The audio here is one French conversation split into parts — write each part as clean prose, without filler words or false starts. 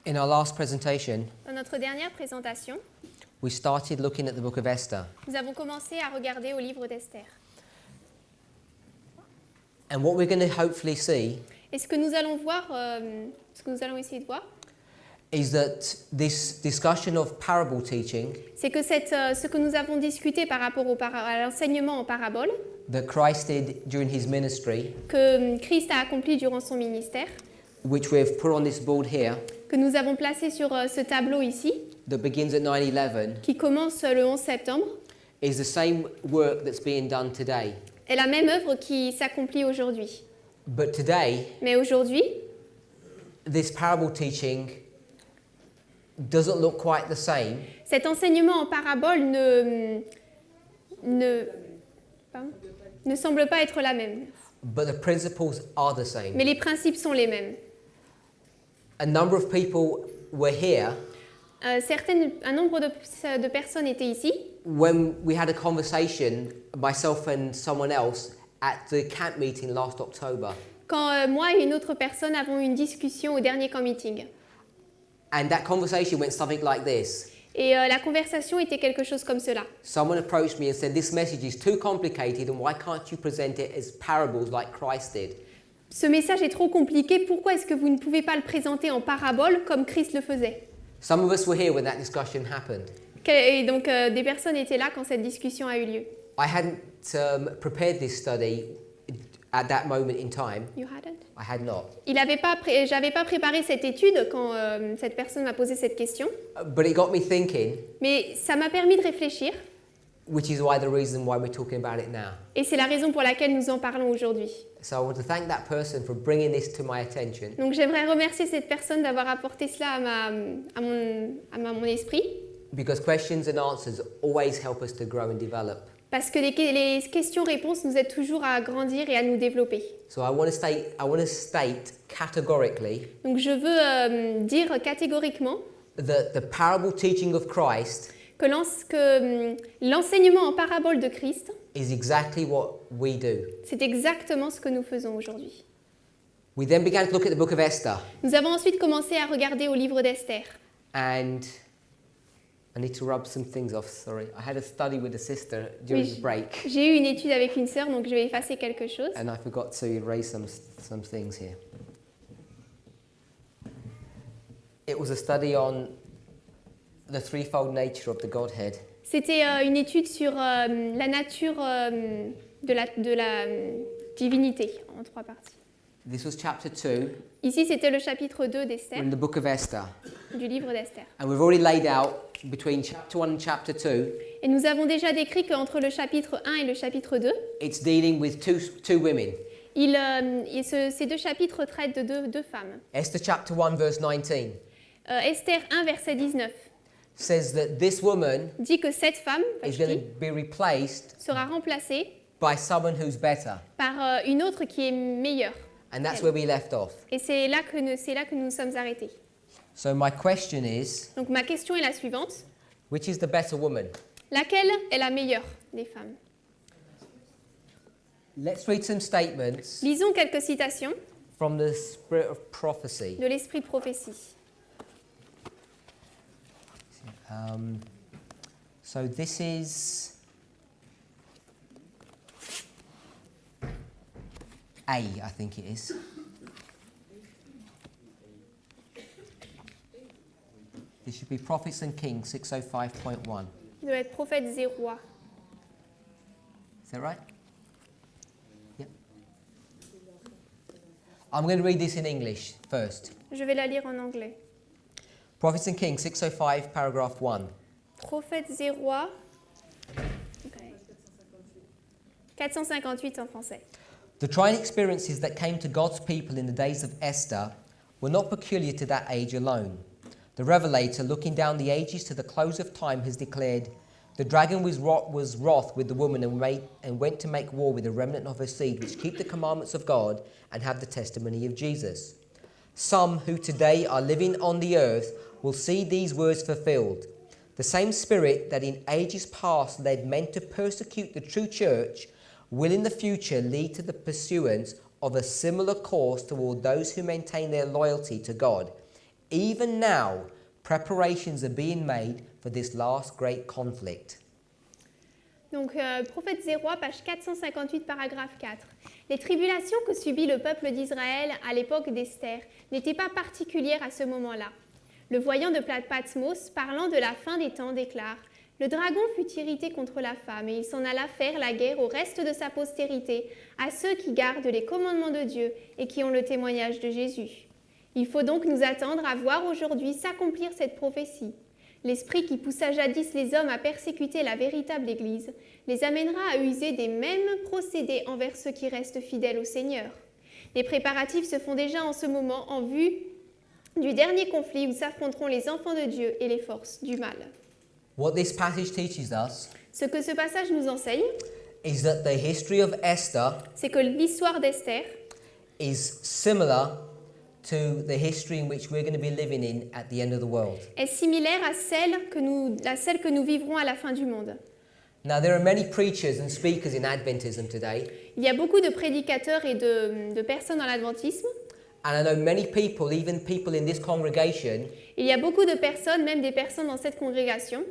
In our last presentation, Dans notre dernière présentation, we started looking at the book of Esther. nous avons commencé à regarder au livre d'Esther. And what we're going to hopefully see Et ce que nous allons voir, ce que nous allons essayer de voir, is that this discussion of parable teaching c'est que ce que nous avons discuté par rapport à l'enseignement en parabole, that Christ did during his ministry, que Christ a accompli durant son ministère, which we've put on this board here, que nous avons placé sur ce tableau ici, that begins at 9/11, qui commence le 11 septembre, is the same work that's being done today. est la même œuvre qui s'accomplit aujourd'hui. But today, Mais aujourd'hui, this parable teaching doesn't look quite the same cet enseignement en parabole ne semble pas être la même. but the principles are the same. Mais les principes sont les mêmes. A number of people were here Un nombre de personnes étaient ici when we had a conversation, myself and someone else, at the camp meeting last October. quand moi et une autre personne avons eu une discussion au dernier camp meeting. And that conversation went something like this. Et la conversation était quelque chose comme cela. Someone approached me and said, "This message is too complicated, and why can't you present it as parables like Christ did?" Ce message est trop compliqué, pourquoi est-ce que vous ne pouvez pas le présenter en parabole comme Christ le faisait? Some of us were here when that discussion happened. Et donc des personnes étaient là quand cette discussion a eu lieu. I hadn't prepared this study at that moment in time. You hadn't? I had not. J'avais pas préparé cette étude quand cette personne m'a posé cette question, But it got me thinking, mais ça m'a permis de réfléchir, which is why the reason why we're talking about it now. et c'est la raison pour laquelle nous en parlons aujourd'hui. So I want to thank that person for bringing this to my attention. Donc j'aimerais remercier cette personne d'avoir apporté cela à mon esprit, Because questions and answers always help us to grow and develop. parce que les questions-réponses nous aident toujours à grandir et à nous développer. So I want to state categorically Donc je veux dire catégoriquement that the parable teaching of Christ que l'enseignement en parabole de Christ, is exactly what we do. c'est exactement ce que nous faisons aujourd'hui. We then began to look at the book of Esther, Nous avons ensuite commencé à regarder au livre d'Esther. and I need to rub some things off, sorry. I had a study with a sister during the break, J'ai eu une étude avec une sœur, donc je vais effacer quelque chose. and I forgot to erase some things here. It was a study on the threefold nature of the Godhead. C'était une étude sur la nature de la divinité, en 3 parties. This was chapter 2 Ici, c'était le chapitre 2 d'Esther, in the book of Esther. du livre d'Esther. And we've already laid out between chapter 1 and chapter 2, Et nous avons déjà décrit qu'entre le chapitre 1 et le chapitre 2, it's dealing with two women. ces deux chapitres traitent de deux femmes. Esther chapter 1 verse 19 Esther 1, verset 19, says that this woman dit que cette femme is going to be replaced sera remplacée by someone who's better. par une autre qui est meilleure. And that's where we left off. Et c'est là que nous sommes arrêtés. So my question is, Donc ma question est la suivante. which is the better woman? Laquelle est la meilleure des femmes? Let's read some statements Lisons quelques citations from the spirit of prophecy. de l'esprit de prophétie. So this is A, I think it is. This should be Prophets and Kings 605.1. Ça doit être Prophètes et Rois. Is that right? Yep. I'm going to read this in English first. Je vais la lire en anglais. Prophets and Kings 605, paragraph 1. Prophètes et Rois. 458 en français. The trying experiences that came to God's people in the days of Esther were not peculiar to that age alone. The Revelator, looking down the ages to the close of time, has declared, "The dragon was wroth with the woman and went to make war with the remnant of her seed, which keep the commandments of God and have the testimony of Jesus." Some who today are living on the earth will see these words fulfilled. The same spirit that in ages past led men to persecute the true church will in the future lead to the pursuance of a similar course toward those who maintain their loyalty to God, Even now, preparations are being made for this last great conflict. Donc, Prophète 0, page 458, paragraphe 4. Les tribulations que subit le peuple d'Israël à l'époque d'Esther n'étaient pas particulières à ce moment-là. Le voyant de Patmos, parlant de la fin des temps, déclare « Le dragon fut irrité contre la femme, et il s'en alla faire la guerre au reste de sa postérité, à ceux qui gardent les commandements de Dieu et qui ont le témoignage de Jésus. Il faut donc nous attendre à voir aujourd'hui s'accomplir cette prophétie. L'esprit qui poussa jadis les hommes à persécuter la véritable Église les amènera à user des mêmes procédés envers ceux qui restent fidèles au Seigneur. Les préparatifs se font déjà en ce moment en vue du dernier conflit où s'affronteront les enfants de Dieu et les forces du mal. » What this passage teaches us Ce que ce passage nous enseigne, is that the history of Esther c'est que l'histoire d'Esther is similar to the history in which we're going to be living in at the end of the world. est similaire à celle que nous vivrons à la fin du monde. Now, there are many preachers and speakers in Adventism today, Il y a beaucoup de prédicateurs et de personnes dans l'adventisme. and I know many people, even people in this congregation, Il y a beaucoup de personnes, même des personnes dans cette congrégation,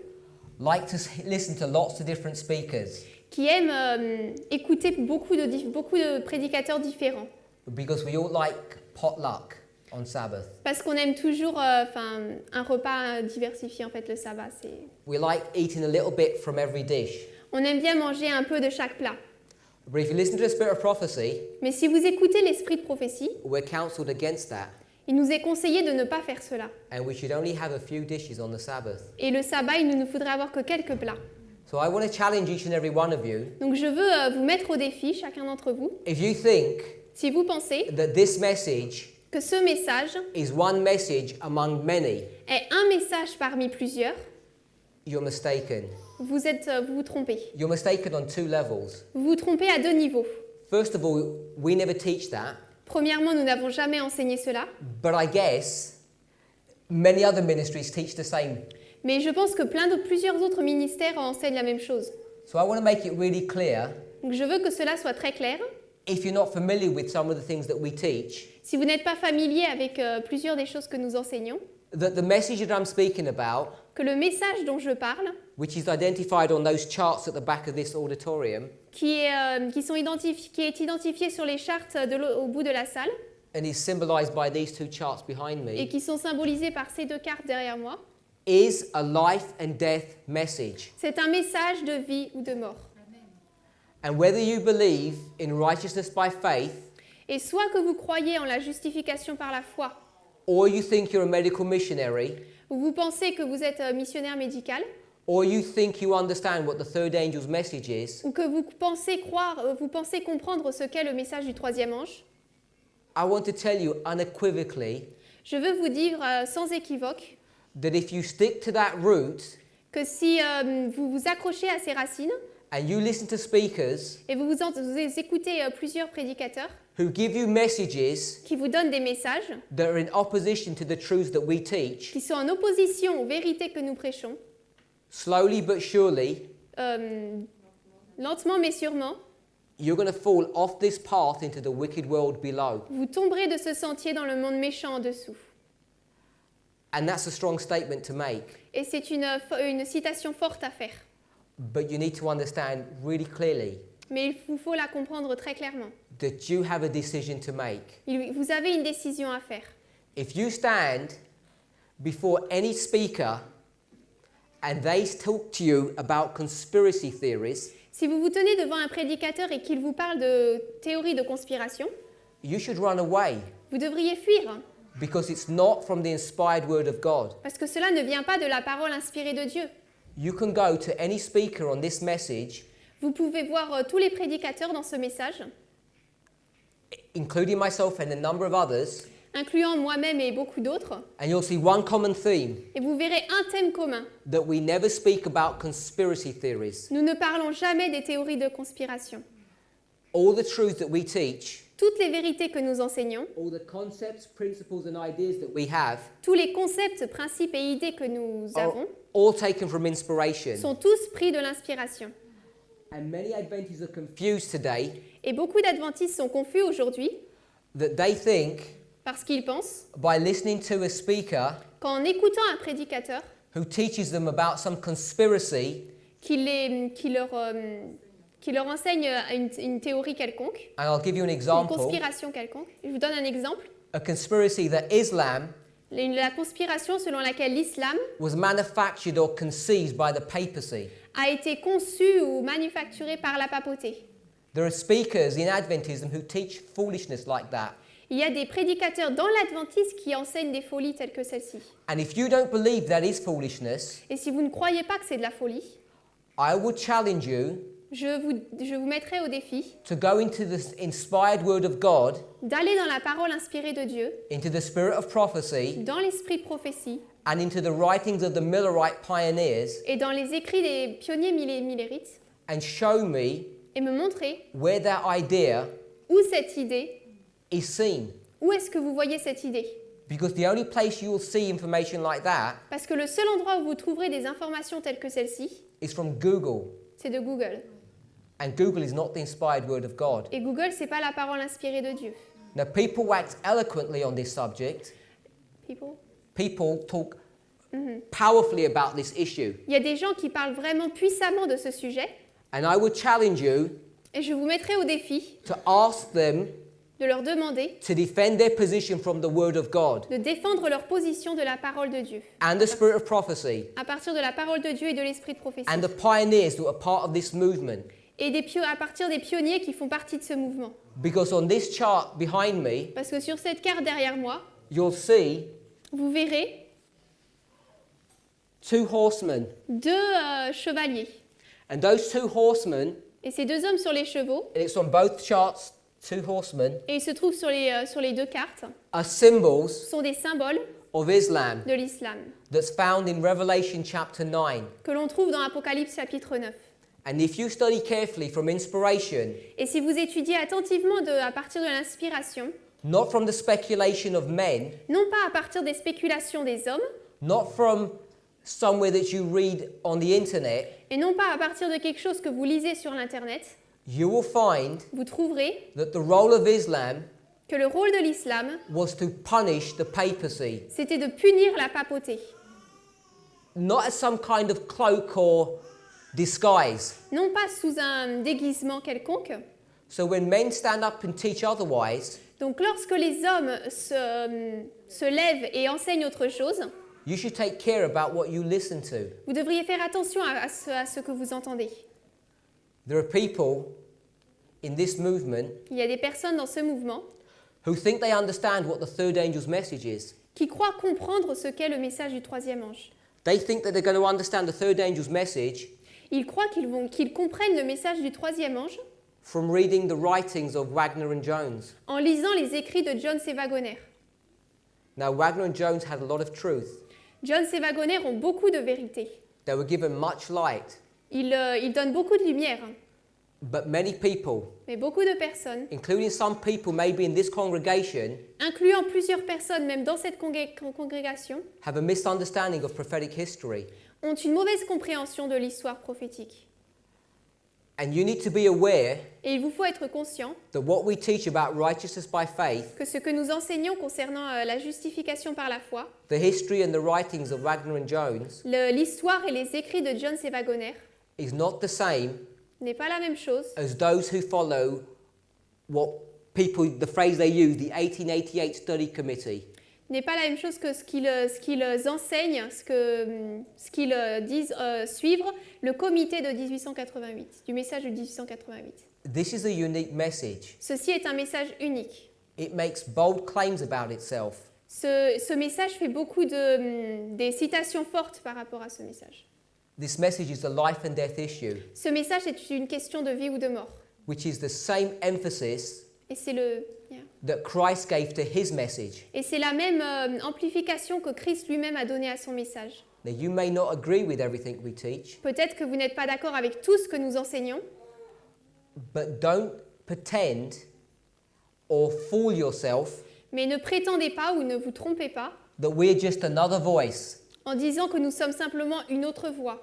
like to listen to lots of different speakers qui aiment écouter beaucoup de prédicateurs différents. because we all like potluck on Sabbath. Parce qu'on aime toujours un repas diversifié, en fait, le sabbat. We like eating a little bit from every dish. On aime bien manger un peu de chaque plat. But if you listen to the spirit of prophecy, Mais si vous écoutez l'esprit de prophétie, we're counseled against that, il nous est conseillé de ne pas faire cela. and we should only have a few dishes on the Sabbath. Et le sabbat, il ne nous faudrait avoir que quelques plats. So I want to challenge each and every one of you. Donc je veux vous mettre au défi, chacun d'entre vous, If you think si vous pensez that this message que ce message is one message among many, est un message parmi plusieurs, you're mistaken. vous vous trompez. You're mistaken on two levels. Vous vous trompez à deux niveaux. First of all, we never teach that, Premièrement, nous n'avons jamais enseigné cela, but I guess many other ministries teach the same. mais je pense que plusieurs autres ministères enseignent la même chose. So I want to make it really clear, Donc je veux que cela soit très clair. if you're not familiar with some of the things that we teach, Si vous n'êtes pas familier avec plusieurs des choses que nous enseignons, that the message that I'm speaking about, que le message dont je parle, which is identified on those charts at the back of this auditorium, qui est identifié sur les chartes au bout de la salle and is symbolized by these two charts behind et me, qui sont symbolisées par ces deux cartes derrière moi, is a life and death message. c'est un message de vie ou de mort. And whether you believe in righteousness by faith, Et soit que vous croyez en la justification par la foi, or you think you're a medical missionary, ou vous pensez que vous êtes missionnaire médical, or you think you understand what the third angel's message is, ou que vous pensez comprendre ce qu'est le message du troisième ange, I want to tell you unequivocally je veux vous dire sans équivoque that if you stick to that root que si vous vous accrochez à ces racines and you listen to speakers et vous écoutez plusieurs prédicateurs who give you messages qui vous donnent des messages that are in opposition to the truths that we teach, qui sont en opposition aux vérités que nous prêchons, slowly but surely, lentement mais sûrement, you're going to fall off this path into the wicked world below. vous tomberez de ce sentier dans le monde méchant en dessous. And that's a strong statement to make. Et c'est une citation forte à faire. But you need to understand really clearly Mais il vous faut la comprendre très clairement. that you have a decision to make. Vous avez une décision à faire. If you stand before any speaker and they talk to you about conspiracy theories, Si vous vous tenez devant un prédicateur et qu'il vous parle de théories de conspiration, you should run away vous devriez fuir, because it's not from the inspired word of God. parce que cela ne vient pas de la parole inspirée de Dieu. You can go to any speaker on this message, Vous pouvez voir tous les prédicateurs dans ce message, including myself and a number of others, incluant moi-même et beaucoup d'autres, and you'll see one common theme, et vous verrez un thème commun. that we never speak about conspiracy theories. Nous ne parlons jamais des théories de conspiration. All the truths that we teach, Toutes les vérités que nous enseignons, all the concepts, principles and ideas that we have, tous les concepts, principes et idées que nous are avons, all taken from inspiration. sont tous pris de l'inspiration. And many Adventists are confused today Et beaucoup d'adventistes sont confus aujourd'hui that they think Parce qu'ils pensent by listening to a speaker qu'en écoutant un prédicateur who teaches them about some conspiracy, qui leur enseigne une théorie quelconque, and I'll give you an une example, conspiration quelconque. Je vous donne un exemple. a conspiracy that Islam La conspiration selon laquelle l'islam was manufactured or conceived by the papacy. a été conçue ou manufacturée par la papauté. There are speakers in Adventism who teach foolishness like that. Il y a des prédicateurs dans l'adventisme qui enseignent des folies telles que celle-ci. And if you don't believe that is foolishness, Et si vous ne croyez pas que c'est de la folie, I would challenge you je vous mettrai au défi to go into the inspired word of God, d'aller dans la parole inspirée de Dieu, into the spirit of prophecy, dans l'esprit de prophétie and into the writings of the Millerite pioneers, et dans les écrits des pionniers millérites and show me et me montrer where that idea où cette idée, is seen. où est-ce que vous voyez cette idée. Because the only place you will see information like that Parce que le seul endroit où vous trouverez des informations telles que celle-ci, is from Google. c'est de Google. And Google is not the inspired word of God. Et Google, c'est pas la parole inspirée de Dieu. Now, people wax eloquently on this subject. People. People talk powerfully about this issue. Il y a des gens qui parlent vraiment puissamment de ce sujet And I would challenge you et je vous mettrai au défi to ask them de leur demander to defend their position from the word of God de défendre leur position de la parole de Dieu, and the spirit of prophecy à partir de la parole de Dieu et de l'esprit de prophétie, and the pioneers that are part of this movement. et à partir des pionniers qui font partie de ce mouvement. Because on this chart behind me, Parce que sur cette carte derrière moi, you'll see vous verrez two horsemen. deux chevaliers. And those two horsemen, Et ces deux hommes sur les chevaux, and it's on both charts, two horsemen, et ils se trouvent sur les deux cartes, are symbols sont des symboles of Islam de l'islam, that's found in Revelation chapter 9. que l'on trouve dans Apocalypse chapitre 9. And if you study carefully from inspiration, Et si vous étudiez attentivement à partir de l'inspiration, not from the speculation of men, non pas à partir des spéculations des hommes, not from somewhere that you read on the internet, et non pas à partir de quelque chose que vous lisez sur l'Internet, you will find vous trouverez that the role of Islam que le rôle de l'islam, was to punish the papacy, c'était de punir la papauté. not as some kind of cloak or disguise. Non pas sous un déguisement quelconque. So when men stand up and teach otherwise, Donc lorsque les hommes se lèvent et enseignent autre chose, you should take care about what you listen to. vous devriez faire attention à ce que vous entendez. There are people in this movement Il y a des personnes dans ce mouvement who think they understand what the third angel's message is. qui croient comprendre ce qu'est le message du troisième ange. They think that they're going to understand the third angel's message Ils croient qu'ils comprennent le message du troisième ange from reading the writings of Wagner and Jones. en lisant les écrits de John C. Wagoner. Now, Wagner and Jones had a lot of truth. John C. Wagoner ont beaucoup de vérité. They were given much light, Ils donnent beaucoup de lumière, but many people, mais beaucoup de personnes, including some people maybe in this congregation, incluant plusieurs personnes même dans cette congrégation, have a misunderstanding of prophetic history. ont une mauvaise compréhension de l'histoire prophétique. And you need to be aware Et il vous faut être conscient that what we teach about righteousness by faith, que ce que nous enseignons concernant la justification par la foi, the history and the writings of Wagner and Jones, l'histoire et les écrits de John C. Wagoner is not the same n'est pas la même chose as those who follow what people, the phrase they use, the 1888 Study Committee. n'est pas la même chose que ce qu'ils enseignent, ce qu'ils disent suivre le comité de 1888, du message de 1888. This is a unique message. Ceci est un message unique. It makes bold claims about itself. Ce message fait beaucoup des citations fortes par rapport à ce message. This message is a life and death issue, Ce message est une question de vie ou de mort. which is the same emphasis Et c'est that Christ gave to his message. la même amplification que Christ lui-même a donnée à son message. Now, you may not agree with everything we teach, Peut-être que vous n'êtes pas d'accord avec tout ce que nous enseignons, but don't pretend or fool yourself mais ne prétendez pas ou ne vous trompez pas that we're just another voice en disant que nous sommes simplement une autre voix.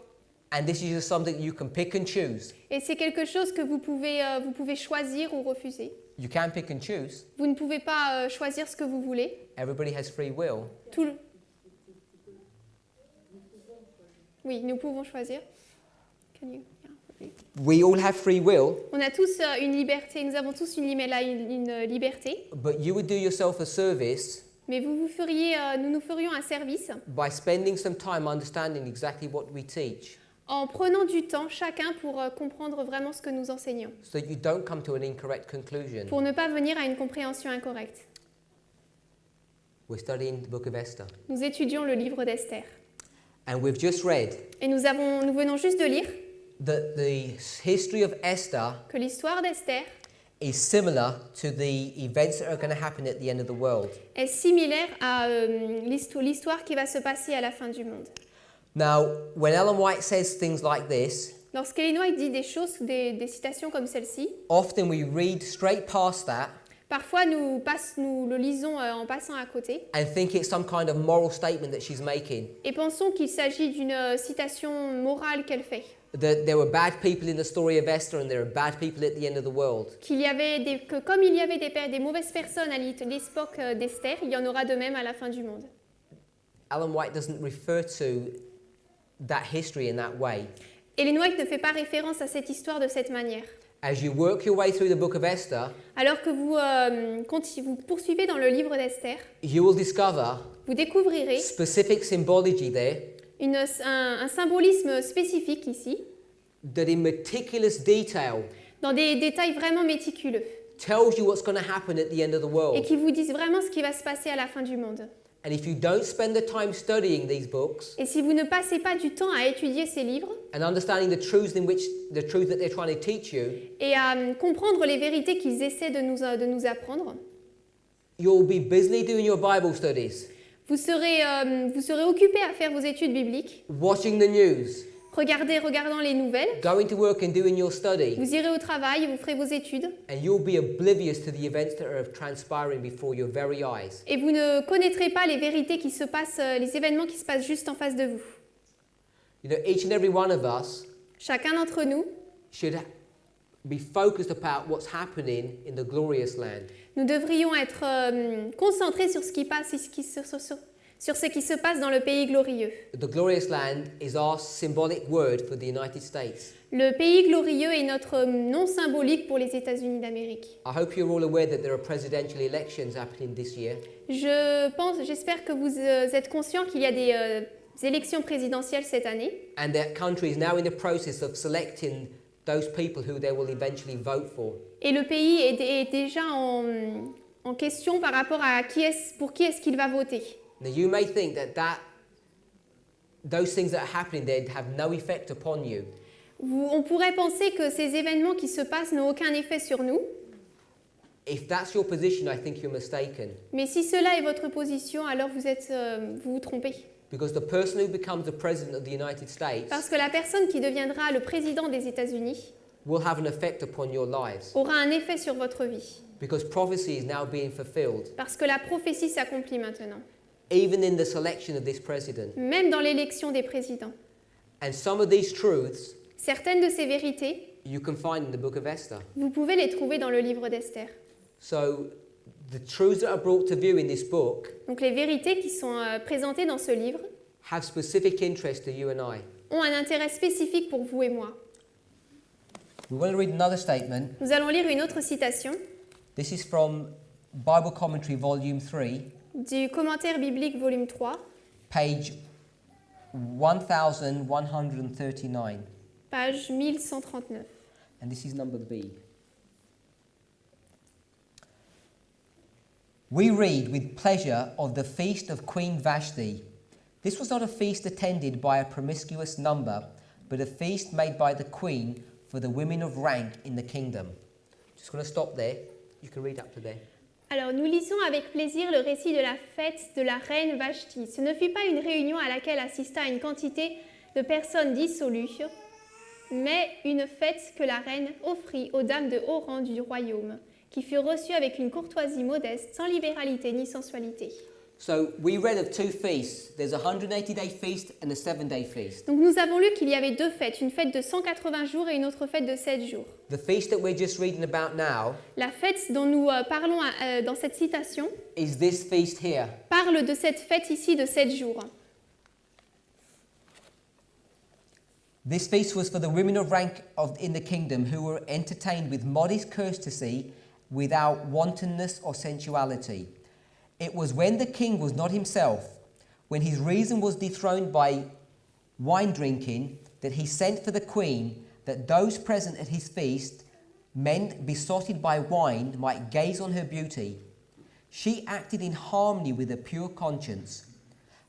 and this is just something you can pick and choose. Et c'est quelque chose que vous pouvez choisir ou refuser. You can pick and choose. Vous ne pouvez pas choisir ce que vous voulez. Everybody has free will. Tout le- Oui, nous pouvons choisir. Can you- yeah. We all have free will, On a tous une liberté, nous avons tous une liberté, but you would do yourself a service mais nous nous ferions un service by spending some time understanding exactly what we teach, en prenant du temps chacun pour comprendre vraiment ce que nous enseignons, so that you don't come to an incorrect conclusion. pour ne pas venir à une compréhension incorrecte. We're studying the book of Esther, Nous étudions le livre d'Esther. and we've just read Et nous venons juste de lire that the history of Esther que l'histoire d'Esther is similar to the events that are going to happen at the end of the world. est similaire à l'histoire qui va se passer à la fin du monde. Now, when Ellen White says things like this, Lorsqu'Ellen White dit des choses, des citations comme celle-ci, often we read straight past that parfois nous le lisons en passant à côté and think it's some kind of moral statement that she's making. et pensons qu'il s'agit d'une citation morale qu'elle fait. That there were bad people in the story of Esther and there are bad people at the end of the world. Que comme il y avait des mauvaises personnes à l'époque d'Esther, il y en aura de même à la fin du monde. Ellen White doesn't refer to that history in that way. Ellen White ne fait pas référence à cette histoire de cette manière. As you work your way through the book of Esther, Alors que vous poursuivez dans le livre d'Esther, you will discover vous découvrirez specific symbology there un symbolisme spécifique ici, that in meticulous detail dans des détails vraiment méticuleux, tells you what's going to happen at the end of the et world. qui vous disent vraiment ce qui va se passer à la fin du monde. And if you don't spend the time studying these books Et si vous ne passez pas du temps à étudier ces livres and understanding the truth that they're trying to teach you, et à comprendre les vérités qu'ils essaient de nous apprendre, you'll be busily doing your Bible studies, vous serez occupé à faire vos études bibliques, watching the news, regardant les nouvelles, going to work and doing your study, vous irez au travail, vous ferez vos études, and you'll be oblivious to the events that are transpiring before your very eyes. et vous ne connaîtrez pas les vérités qui se passent, les événements qui se passent juste en face de vous. You know, each and every one of us Chacun d'entre nous, should be focused about what's happening in the glorious land. nous devrions être concentrés sur ce qui se passe dans le pays glorieux. The glorious land is our symbolic word for the United States. Le pays glorieux est notre nom symbolique pour les États-Unis d'Amérique. I hope you're all aware that there are presidential elections happening this year. J'espère que vous êtes conscients qu'il y a des élections présidentielles cette année And that country is now in the process of selecting those people who they will eventually vote for. et le pays est déjà en question par rapport à pour qui est-ce qu'il va voter. Now you may think that those things that are happening there have no effect upon you. On pourrait penser que ces événements qui se passent n'ont aucun effet sur nous, If that's your position, I think you're mistaken. mais si cela est votre position, alors vous vous trompez. Because the person who becomes the president of the United States Parce que la personne qui deviendra le président des États-Unis will have an effect upon your lives. aura un effet sur votre vie. Because prophecy is now being fulfilled, Parce que la prophétie s'accomplit maintenant, even in the selection of this president. même dans l'élection des présidents. And some of these truths Certaines de ces vérités, you can find in the book of Esther. vous pouvez les trouver dans le livre d'Esther. So the truths that are brought to view in this book Donc les vérités qui sont présentées dans ce livre have specific interest to you and I. ont un intérêt spécifique pour vous et moi. We want to read another statement. Nous allons lire une autre citation This is from Bible Commentary Volume 3, du commentaire biblique volume 3, page 1139. page 1139. And this is number B. We read with pleasure of the feast of Queen Vashti. This was not a feast attended by a promiscuous number, but a feast made by the queen for the women of rank in the kingdom. Just going to stop there. You can read up to there. Alors, nous lisons avec plaisir le récit de la fête de la reine Vashti. Ce ne fut pas une réunion à laquelle assista une quantité de personnes dissolues, mais une fête que la reine offrit aux dames de haut rang du royaume, qui furent reçues avec une courtoisie modeste, sans libéralité ni sensualité. So we read of two feasts. There's a 180-day feast and a 7-day feast. Donc nous avons lu qu'il y avait deux fêtes, une fête de 180 jours et une autre fête de 7 jours. The feast that we're just reading about now La fête dont nous parlons dans cette citation is this feast here. parle de cette fête ici de 7 jours. This feast was for the women of rank in the kingdom who were entertained with modest courtesy without wantonness or sensuality. It was when the king was not himself, when his reason was dethroned by wine drinking, that he sent for the queen, that those present at his feast, men besotted by wine, might gaze on her beauty. She acted in harmony with a pure conscience.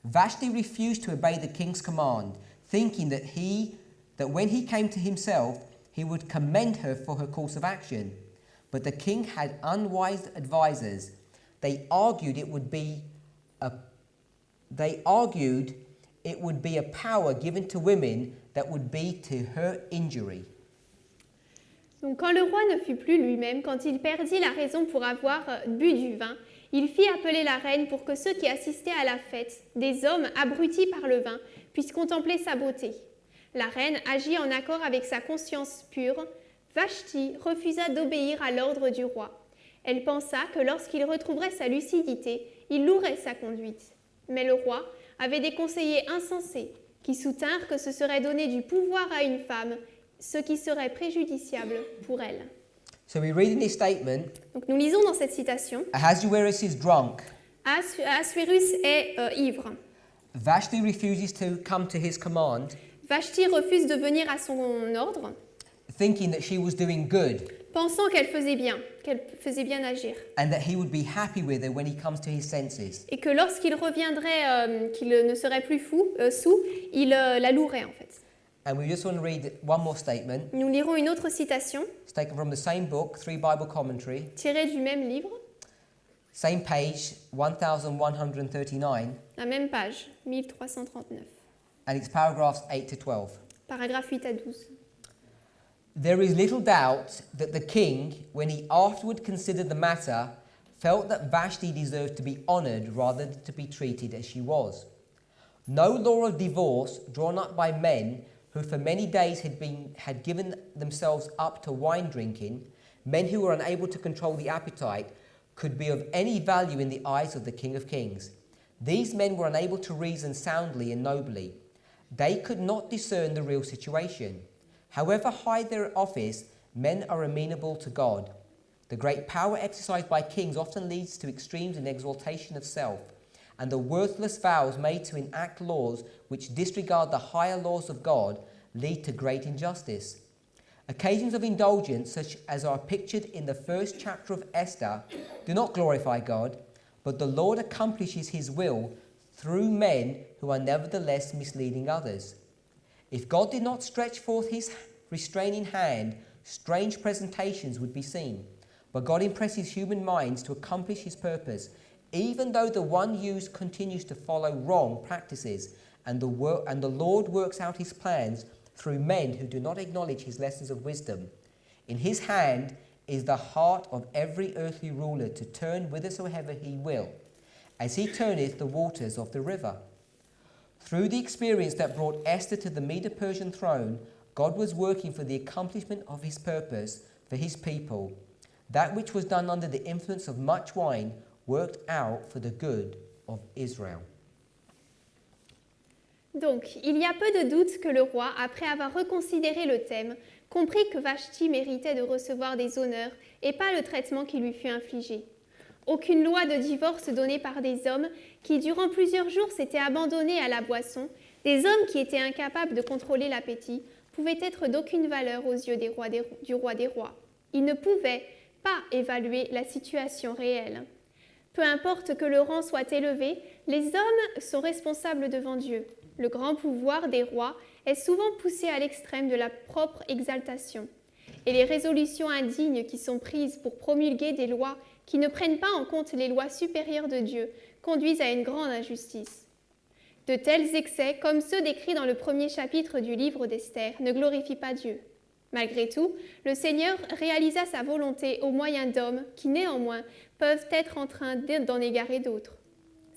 Vashti refused to obey the king's command, thinking that when he came to himself, he would commend her for her course of action. But the king had unwise advisers. They argued it would be a power given to women that would be to her injury. Donc quand le roi ne fut plus lui-même, quand il perdit la raison pour avoir bu du vin, il fit appeler la reine pour que ceux qui assistaient à la fête, des hommes abrutis par le vin, puissent contempler sa beauté. La reine agit en accord avec sa conscience pure. Vashti refusa d'obéir à l'ordre du roi. Elle pensa que lorsqu'il retrouverait sa lucidité, il louerait sa conduite. Mais le roi avait des conseillers insensés qui soutinrent que ce serait donner du pouvoir à une femme, ce qui serait préjudiciable pour elle. So we read in this statement, Donc nous lisons dans cette citation, Ahasuerus is drunk. Ahasuérus est ivre. Vashti refuses to come to his command, Vashti refuse de venir à son ordre, thinking that she was doing good pensant qu'elle faisait bien agir. and that he would be happy with her when he comes to his senses. Et que lorsqu'il reviendrait, qu'il ne serait plus sous, il la louerait en fait. And we just want to read one more statement. Nous lirons une autre citation, It's taken from the same book, 3 Bible Commentary, tirée du même livre, same page, 1139, la même page, 1339, and it's paragraphs 8 to 12. paragraphe 8 à 12. There is little doubt that the king, when he afterward considered the matter, felt that Vashti deserved to be honoured rather than to be treated as she was. No law of divorce drawn up by men who for many days had given themselves up to wine drinking, men who were unable to control the appetite, could be of any value in the eyes of the King of Kings. These men were unable to reason soundly and nobly. They could not discern the real situation. However high their office, men are amenable to God. The great power exercised by kings often leads to extremes in exaltation of self, and the worthless vows made to enact laws which disregard the higher laws of God lead to great injustice. Occasions of indulgence, such as are pictured in the first chapter of Esther, do not glorify God, but the Lord accomplishes his will through men who are nevertheless misleading others. If God did not stretch forth his restraining hand, strange presentations would be seen. But God impresses human minds to accomplish his purpose, even though the one used continues to follow wrong practices, and the Lord works out his plans through men who do not acknowledge his lessons of wisdom. In his hand is the heart of every earthly ruler to turn whithersoever he will, as he turneth the waters of the river. Through the experience that brought Esther to the Medo-Persian throne, God was working for the accomplishment of his purpose for his people. That which was done under the influence of much wine worked out for the good of Israel. Donc, il y a peu de doute que le roi, après avoir reconsidéré le thème, comprit que Vashti méritait de recevoir des honneurs et pas le traitement qui lui fut infligé. Aucune loi de divorce donnée par des hommes qui, durant plusieurs jours, s'étaient abandonnés à la boisson, des hommes qui étaient incapables de contrôler l'appétit, pouvait être d'aucune valeur aux yeux du roi des rois. Il ne pouvait pas évaluer la situation réelle. Peu importe que le rang soit élevé, les hommes sont responsables devant Dieu. Le grand pouvoir des rois est souvent poussé à l'extrême de la propre exaltation. Et les résolutions indignes qui sont prises pour promulguer des lois qui ne prennent pas en compte les lois supérieures de Dieu conduisent à une grande injustice. De tels excès, comme ceux décrits dans le premier chapitre du livre d'Esther, ne glorifient pas Dieu. Malgré tout, le Seigneur réalisa sa volonté au moyen d'hommes qui, néanmoins, peuvent être en train d'en égarer d'autres.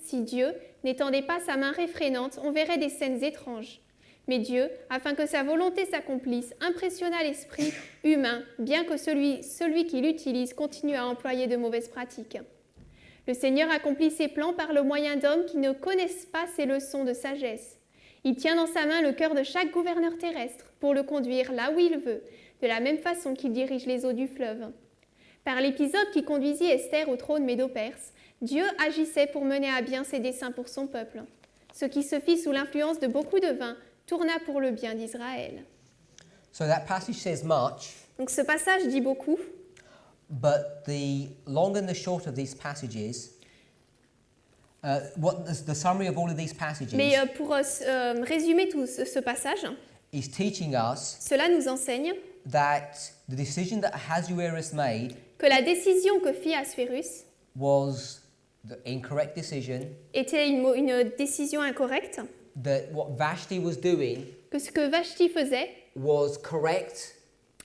si Dieu n'étendait pas sa main réfrénante, on verrait des scènes étranges. Mais Dieu, afin que sa volonté s'accomplisse, impressionna l'esprit humain, bien que celui qui l'utilise continue à employer de mauvaises pratiques. Le Seigneur accomplit ses plans par le moyen d'hommes qui ne connaissent pas ses leçons de sagesse. Il tient dans sa main le cœur de chaque gouverneur terrestre pour le conduire là où il veut, de la même façon qu'il dirige les eaux du fleuve. Par l'épisode qui conduisit Esther au trône médo-perse, Dieu agissait pour mener à bien ses desseins pour son peuple. Ce qui se fit sous l'influence de beaucoup de vin tourna pour le bien d'Israël. So that passage says much, Donc ce passage dit beaucoup, but the long and the short of these passages, the summary of all of these passages mais pour résumer tout ce passage, is teaching us cela nous enseigne that the decision that Ahasuerus made que la décision que fit Assuérus was the incorrect decision, était une décision incorrecte, that what Vashti was doing que ce que Vashti faisait was correct,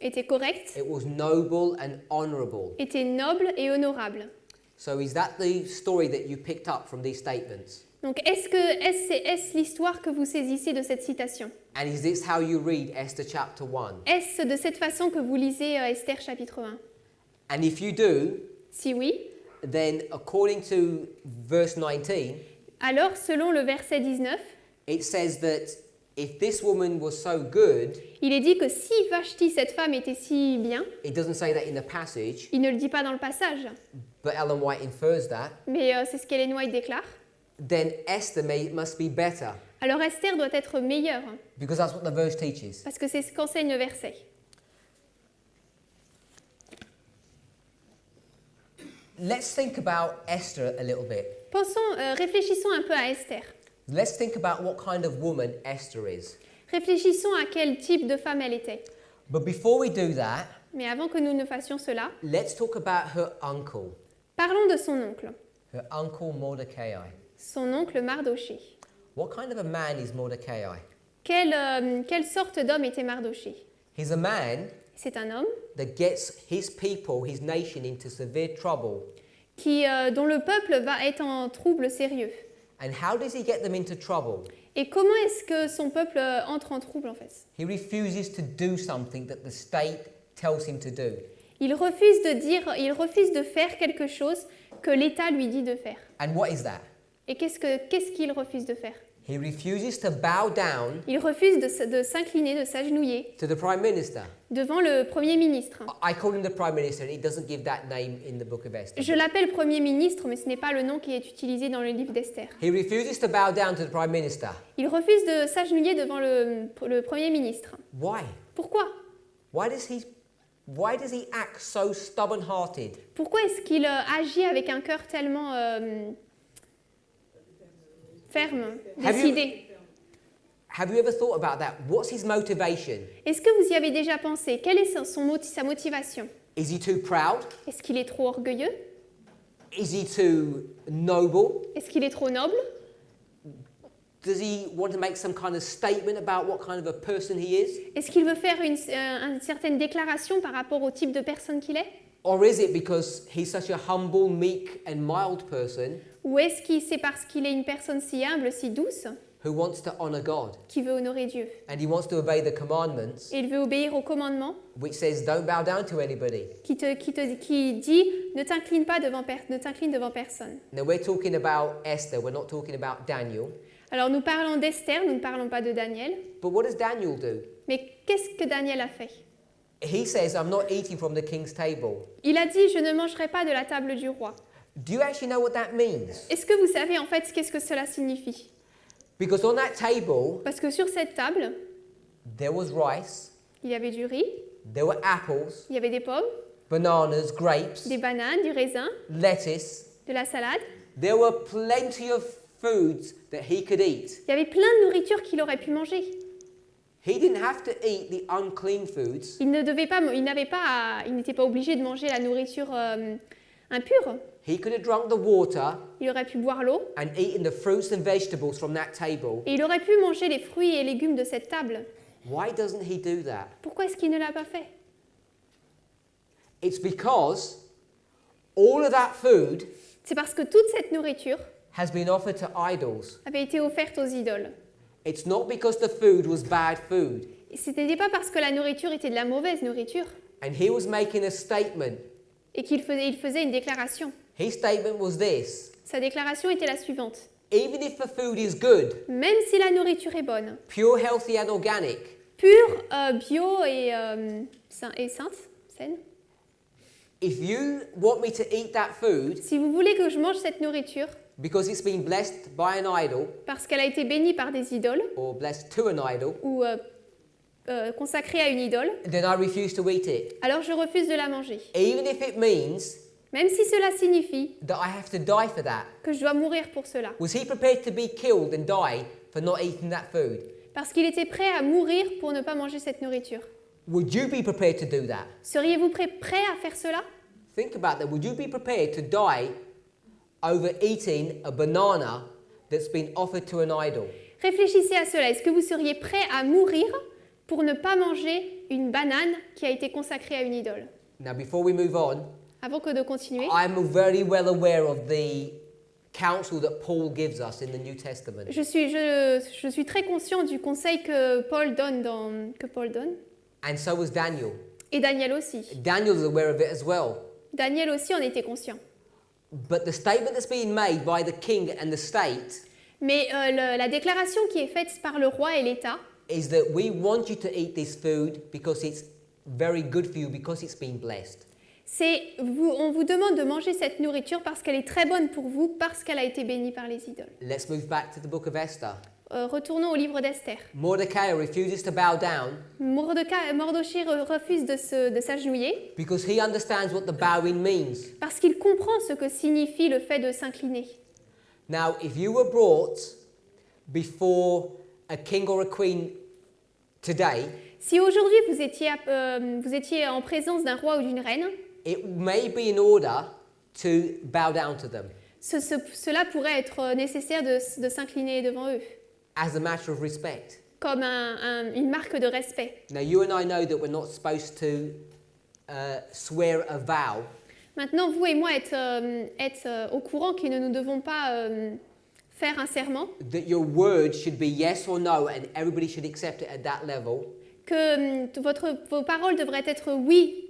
était correct, it was noble and honorable. était noble et honorable. So is that the story that you picked up from these statements? Donc est-ce l'histoire que vous saisissez de cette citation? And is this how you read Esther chapter 1? Est-ce de cette façon que vous lisez Esther chapitre 1? And if you do, Si oui, then according to verse 19, alors selon le verset 19, it says that if this woman was so good, il est dit que si Vashti, cette femme, était si bien, it doesn't say that in the passage, il ne le dit pas dans le passage, but Ellen White infers that, mais c'est ce qu'Ellen White déclare, then Esther must be better, alors Esther doit être meilleure, because that's what the verse teaches. parce que c'est ce qu'enseigne le verset. Let's think about Esther a little bit. Réfléchissons un peu à Esther. Let's think about what kind of woman Esther is. Réfléchissons à quel type de femme elle était. But before we do that, Mais avant que nous ne fassions cela, let's talk about her uncle, parlons de son oncle, Mordecai. son oncle Mardoché. What kind of a man is Mordecai? Quelle sorte d'homme était Mardoché? He's a man C'est un homme that gets his people, his nation, into severe trouble. dont le peuple va être en trouble sérieux. And how does he get them into trouble? Et comment est-ce que son peuple entre en trouble en fait? He refuses to do something that the state tells him to do. Il refuse de faire quelque chose que l'État lui dit de faire. And what is that? Et qu'est-ce qu'il refuse de faire? He refuses to bow down Il refuse de s'incliner, de s'agenouiller to the Prime Minister. devant le Premier ministre. I call him the Prime Minister, and it doesn't give that name in the book of Esther. Je l'appelle Premier ministre, mais ce n'est pas le nom qui est utilisé dans le livre d'Esther. He refuses to bow down to the Prime Minister. Il refuse de s'agenouiller devant le Premier ministre. Why? Pourquoi? Why does he act so stubborn-hearted? Pourquoi est-ce qu'il agit avec un cœur tellement ferme, décidé? Have you ever thought about that? What's his motivation? Est-ce que vous y avez déjà pensé? Quelle est sa motivation? Is he too proud? Est-ce qu'il est trop orgueilleux? Is he too noble? Est-ce qu'il est trop noble? Does he want to make some kind of statement about what kind of a person he is? Est-ce qu'il veut faire une certaine déclaration par rapport au type de personne qu'il est? Or is it because he's such a humble, meek and mild person Ou est-ce que c'est parce qu'il est une personne si humble, si douce, who wants to honor God? qui veut honorer Dieu? And he wants to obey the commandments, Et il veut obéir au commandement which says don't bow down to anybody. qui dit ne t'incline devant personne. Now we're talking about Esther, we're not talking about Daniel. Alors nous parlons d'Esther, nous ne parlons pas de Daniel. But what does Daniel do? Mais qu'est-ce que Daniel a fait? He says, I'm not eating from the king's table. Il a dit, je ne mangerai pas de la table du roi. Do you actually know what that means? Est-ce que vous savez en fait qu'est-ce que cela signifie? Because on that table, Parce que sur cette table, there was rice, il y avait du riz, there were apples, il y avait des pommes, bananas, grapes, des bananes, du raisin, lettuce. de la salade. There were plenty of foods that he could eat. Il y avait plein de nourriture qu'il aurait pu manger. He didn't have to eat the unclean foods. Il n'était pas obligé de manger la nourriture impure. He could have drunk the water Il aurait pu boire l'eau and eaten the fruits and vegetables from that table. et il aurait pu manger les fruits et légumes de cette table. Why doesn't he do that? Pourquoi est-ce qu'il ne l'a pas fait? It's because all of that food C'est parce que toute cette nourriture has been offered to idols, avait été offerte aux idoles. it's not because the food was bad food. Et ce n'était pas parce que la nourriture était de la mauvaise nourriture And he was making a statement. et qu'il faisait une déclaration. His statement was this: Sa déclaration était la suivante. even if the food is good, Même si la nourriture est bonne, pure, healthy, and organic, pure, bio et sainte, saine, if you want me to eat that food si vous voulez que je mange cette nourriture because it's been blessed by an idol parce qu'elle a été bénie par des idoles or blessed to an idol, ou consacrée à une idole, then I refuse to eat it. alors je refuse de la manger. Even if it means Même si cela signifie that I have to die for that. que je dois mourir pour cela. Was he prepared to be killed and die for not eating that food? Parce qu'il était prêt à mourir pour ne pas manger cette nourriture. Would you be prepared to do that? Seriez-vous prêt à faire cela? Think about that. Would you be prepared to die over eating a banana that's been offered to an idol? Réfléchissez à cela. Est-ce que vous seriez prêt à mourir pour ne pas manger une banane qui a été consacrée à une idole? Now, before we move on, Avant que de continuer, I'm very well aware of the counsel that Paul gives us in the New Testament. je suis très conscient du conseil que Paul donne. And so was Daniel. Et Daniel aussi. Daniel is aware of it as well. Daniel aussi en était conscient. But the statement that's being made by the king and the state Mais la déclaration qui est faite par le roi et l'État, is that we want you to eat this food because it's very good for you, because it's been blessed. on vous demande de manger cette nourriture parce qu'elle est très bonne pour vous, parce qu'elle a été bénie par les idoles. Let's move back to the book of Esther. Retournons au livre d'Esther. Mordecai refuses to bow down Mardochée refuse de s'agenouiller because he understands what the bowing means. parce qu'il comprend ce que signifie le fait de s'incliner. Now, if you were brought before a king or a queen today, Si aujourd'hui vous étiez en présence d'un roi ou d'une reine, it may be in order to bow down to them cela pourrait être nécessaire de s'incliner devant eux, as a matter of respect. comme une marque de respect. Now, you and I know that we're not supposed to swear a vow, Maintenant, vous et moi être au courant que nous ne devons pas faire un serment, that your words should be yes or no, and everybody should accept it at that level. que vos paroles devraient être oui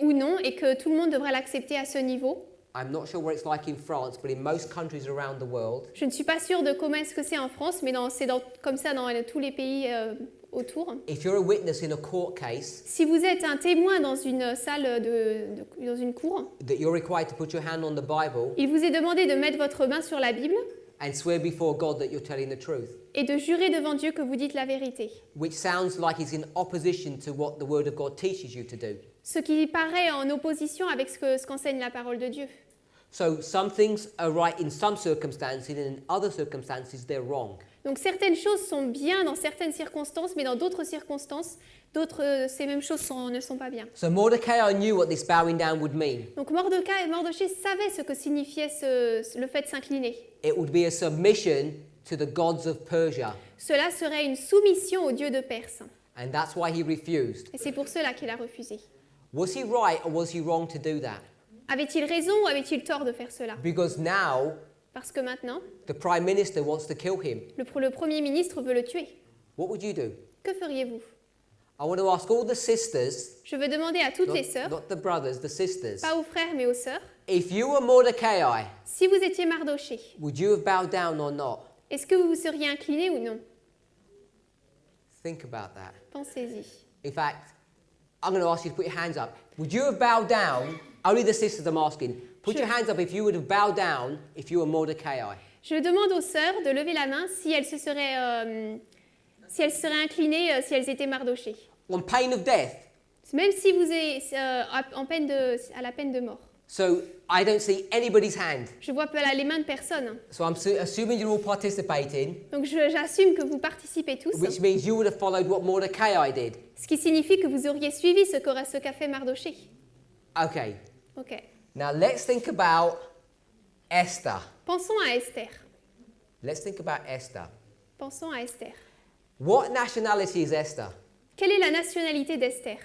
ou non et que tout le monde devrait l'accepter à ce niveau. I'm not sure what it's like in France, but in most countries around the world, Je ne suis pas sûre de comment est-ce que c'est en France, mais c'est comme ça dans tous les pays autour. if you're a witness in a court case, Si vous êtes un témoin dans une salle, dans une cour, that you're required to put your hand on the Bible il vous est demandé de mettre votre main sur la Bible and swear before God that you're telling the truth, et de jurer devant Dieu que vous dites la vérité. which sounds like it's in opposition to what the Word of God teaches you to do. Ce qui paraît en opposition avec ce qu'enseigne la parole de Dieu. So some things are right in some circumstances, and in other circumstances they're wrong. Donc certaines choses sont bien dans certaines circonstances, mais dans d'autres circonstances, ces mêmes choses ne sont pas bien. So Mordecai knew what this bowing down would mean. Donc Mardochée savait ce que signifiait le fait de s'incliner. It would be a submission to the gods of Persia, Cela serait une soumission au dieu de Perse. and that's why he refused. Et c'est pour cela qu'il a refusé. Was he right or was he wrong to do that? Avait-il raison ou avait-il tort de faire cela? Because now Parce que maintenant, the prime minister wants to kill him. le Premier ministre veut le tuer. What would you do? Que feriez-vous? I want to ask all the sisters, Je veux demander à toutes les sœurs, not the brothers, the sisters. pas aux frères mais aux sœurs, If you were Mordecai, si vous étiez Mardochée, would you have bowed down or not? est-ce que vous vous seriez incliné ou non? Think about that. Pensez-y. In fact, I'm going to ask you to put your hands up. Would you have bowed down? Only the sisters I'm asking. Put your hands up if you would have bowed down if you were Mordecai. Je demande aux sœurs de lever la main si elles seraient inclinées si elles étaient Mardochée. On pain of death. Même si vous êtes à la peine de mort. So I don't see anybody's hand. Je vois pas les mains de personne. So I'm assuming you're all participating, Donc j'assume que vous participez tous. which means you would have followed what Mordecai did. Ce qui signifie que vous auriez suivi ce qu'a fait Mardochée. Okay. Ok. Now let's think about Esther. Pensons à Esther. Let's think about Esther. Pensons à Esther. What nationality is Esther? Quelle est la nationalité d'Esther?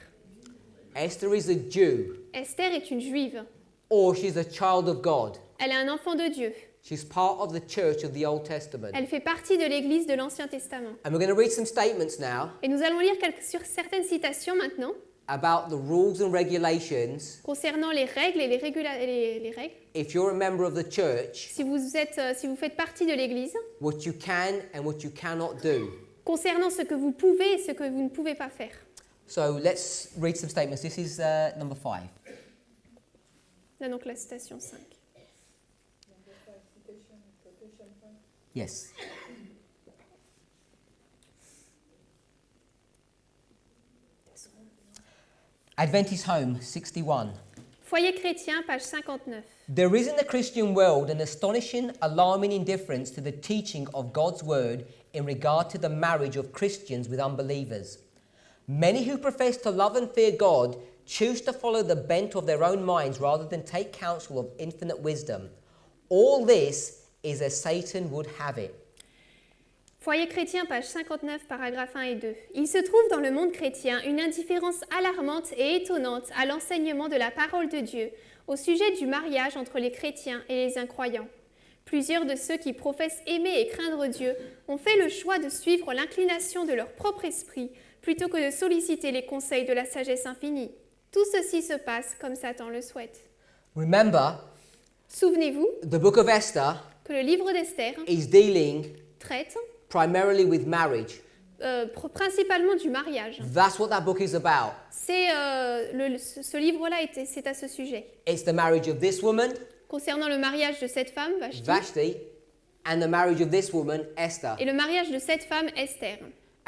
Esther is a Jew, Esther est une juive. or she's a child of God. Elle est un enfant de Dieu. She's part of the church of the Old Testament. Elle fait partie de l'Église de l'Ancien Testament. And we're going to read some statements now Et nous allons lire sur certaines citations maintenant about the rules and regulations concernant les règles et les règles. if you're a member of the church, Si vous faites partie de l'Église, what you can and what you cannot do. concernant ce que vous pouvez et ce que vous ne pouvez pas faire. So let's read some statements. This is number 5. Là donc la citation 5. Yes. Adventist Home, 61. Foyer chrétien, page 59. There is in the Christian world an astonishing, alarming indifference to the teaching of God's word in regard to the marriage of Christians with unbelievers. Many who profess to love and fear God choose to follow the bent of their own minds rather than take counsel of infinite wisdom. All this is as Satan would have it. Foyer chrétien, page 59, paragraphes 1 et 2. Il se trouve dans le monde chrétien une indifférence alarmante et étonnante à l'enseignement de la parole de Dieu au sujet du mariage entre les chrétiens et les incroyants. Plusieurs de ceux qui professent aimer et craindre Dieu ont fait le choix de suivre l'inclination de leur propre esprit plutôt que de solliciter les conseils de la sagesse infinie. Tout ceci se passe comme Satan le souhaite. Remember, Souvenez-vous the book of Esther que le livre d'Esther is dealing traite primarily with marriage. Principalement du mariage. That's what that book is about. Ce livre-là, c'est à ce sujet. It's the marriage of this woman, Concernant le mariage de cette femme, Vashti, Vashti, and the marriage of this woman, Esther. et le mariage de cette femme, Esther.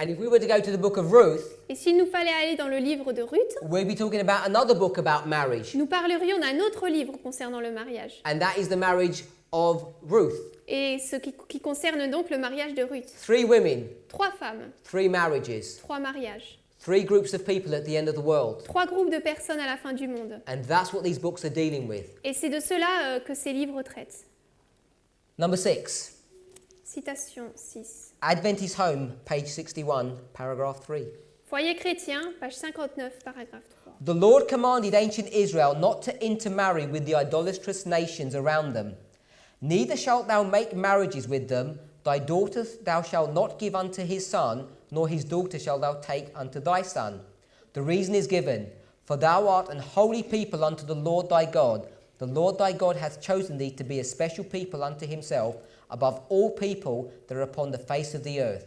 And if we were to go to the book of Ruth, Et s'il nous fallait aller dans le livre de Ruth, we'd be talking about another book about marriage. nous parlerions d'un autre livre concernant le mariage. And that is the marriage of Ruth. Et ce qui concerne donc le mariage de Ruth. 3 women, 3 femmes, 3 marriages, 3 mariages, 3 groups of people at the end of the world. 3 groupes de personnes à la fin du monde. And that's what these books are dealing with. Et c'est de cela que ces livres traitent. Number 6. Citation 6. Adventist Home, page 61, paragraph 3. Foyer chrétien, page 59, paragraphe 3. The Lord commanded ancient Israel not to intermarry with the idolatrous nations around them. Neither shalt thou make marriages with them. Thy daughter thou shalt not give unto his son, nor his daughter shalt thou take unto thy son. The reason is given, for thou art an holy people unto the Lord thy God. The Lord thy God hath chosen thee to be a special people unto himself, above all people that are upon the face of the earth.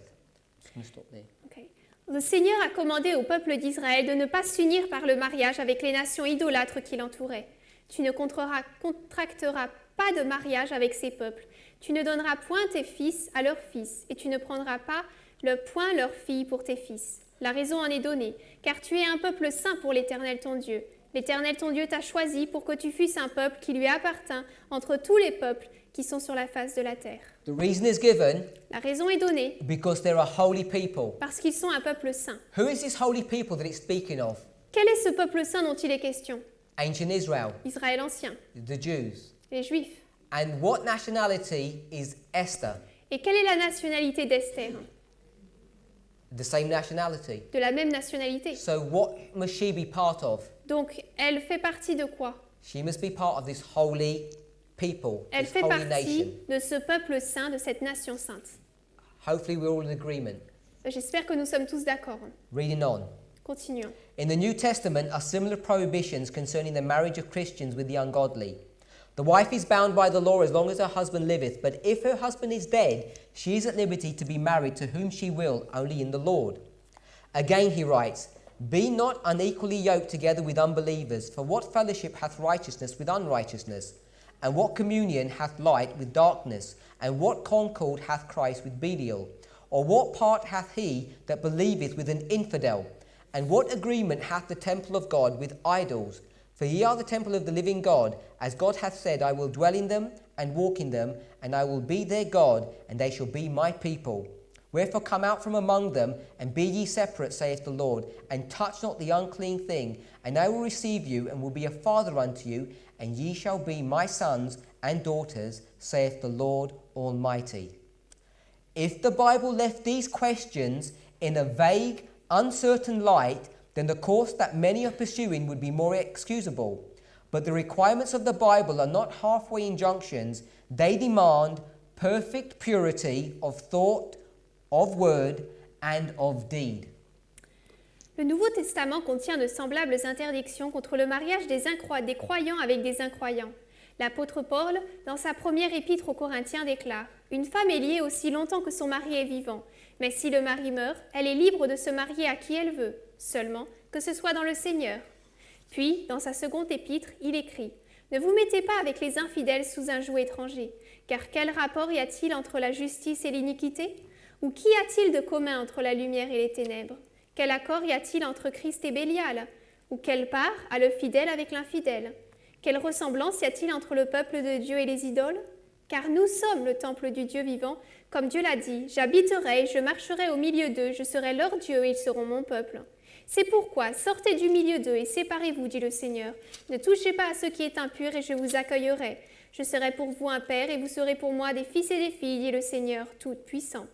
I'm going to stop there. Okay. Le Seigneur a commandé au peuple d'Israël de ne pas s'unir par le mariage avec les nations idolâtres qui l'entouraient. Tu ne contracteras pas de mariage avec ces peuples. Tu ne donneras point tes fils à leurs fils, et tu ne prendras pas point leurs filles pour tes fils. La raison en est donnée, car tu es un peuple saint pour l'Éternel ton Dieu. L'Éternel ton Dieu t'a choisi pour que tu fusses un peuple qui lui appartint entre tous les peuples qui sont sur la face de la terre. The reason is given La raison est donnée because they're a holy people. parce qu'ils sont un peuple saint. Who is this holy people that it's speaking of? Quel est ce peuple saint dont il est question? Ancient Israel, Israël ancien, the Jews. les Juifs. And what nationality is Esther? Et quelle est la nationalité d'Esther? The same nationality. De la même nationalité. So what must she be part of? Donc, elle fait partie de quoi? She must be part of this holy people, Elle this fait holy partie nation. de ce peuple saint, de cette nation sainte. Hopefully we're all in agreement. J'espère que nous sommes tous d'accord. Reading on. Continuons. In the New Testament are similar prohibitions concerning the marriage of Christians with the ungodly. The wife is bound by the law as long as her husband liveth, but if her husband is dead, she is at liberty to be married to whom she will, only in the Lord. Again he writes, Be not unequally yoked together with unbelievers, for what fellowship hath righteousness with unrighteousness? And what communion hath light with darkness? And what concord hath Christ with Belial? Or what part hath he that believeth with an infidel? And what agreement hath the temple of God with idols? For ye are the temple of the living God, as God hath said, I will dwell in them and walk in them, and I will be their God, and they shall be my people. Wherefore come out from among them, and be ye separate, saith the Lord, and touch not the unclean thing, and I will receive you, and will be a father unto you, and ye shall be my sons and daughters, saith the Lord Almighty. If the Bible left these questions in a vague, uncertain light, then the course that many are pursuing would be more excusable. But the requirements of the Bible are not halfway injunctions. They demand perfect purity of thought, of word, and of deed. Le Nouveau Testament contient de semblables interdictions contre le mariage des croyants avec des incroyants. L'apôtre Paul, dans sa première épître aux Corinthiens, déclare « Une femme est liée aussi longtemps que son mari est vivant, mais si le mari meurt, elle est libre de se marier à qui elle veut, seulement que ce soit dans le Seigneur. » Puis, dans sa seconde épître, il écrit « Ne vous mettez pas avec les infidèles sous un joug étranger, car quel rapport y a-t-il entre la justice et l'iniquité? Ou qu'y a-t-il de commun entre la lumière et les ténèbres? Quel accord y a-t-il entre Christ et Bélial? Ou quelle part a le fidèle avec l'infidèle? Quelle ressemblance y a-t-il entre le peuple de Dieu et les idoles? Car nous sommes le temple du Dieu vivant, comme Dieu l'a dit, « J'habiterai, je marcherai au milieu d'eux, je serai leur Dieu et ils seront mon peuple. » C'est pourquoi, sortez du milieu d'eux et séparez-vous, dit le Seigneur. Ne touchez pas à ce qui est impur et je vous accueillerai. Je serai pour vous un père et vous serez pour moi des fils et des filles, dit le Seigneur Tout-Puissant.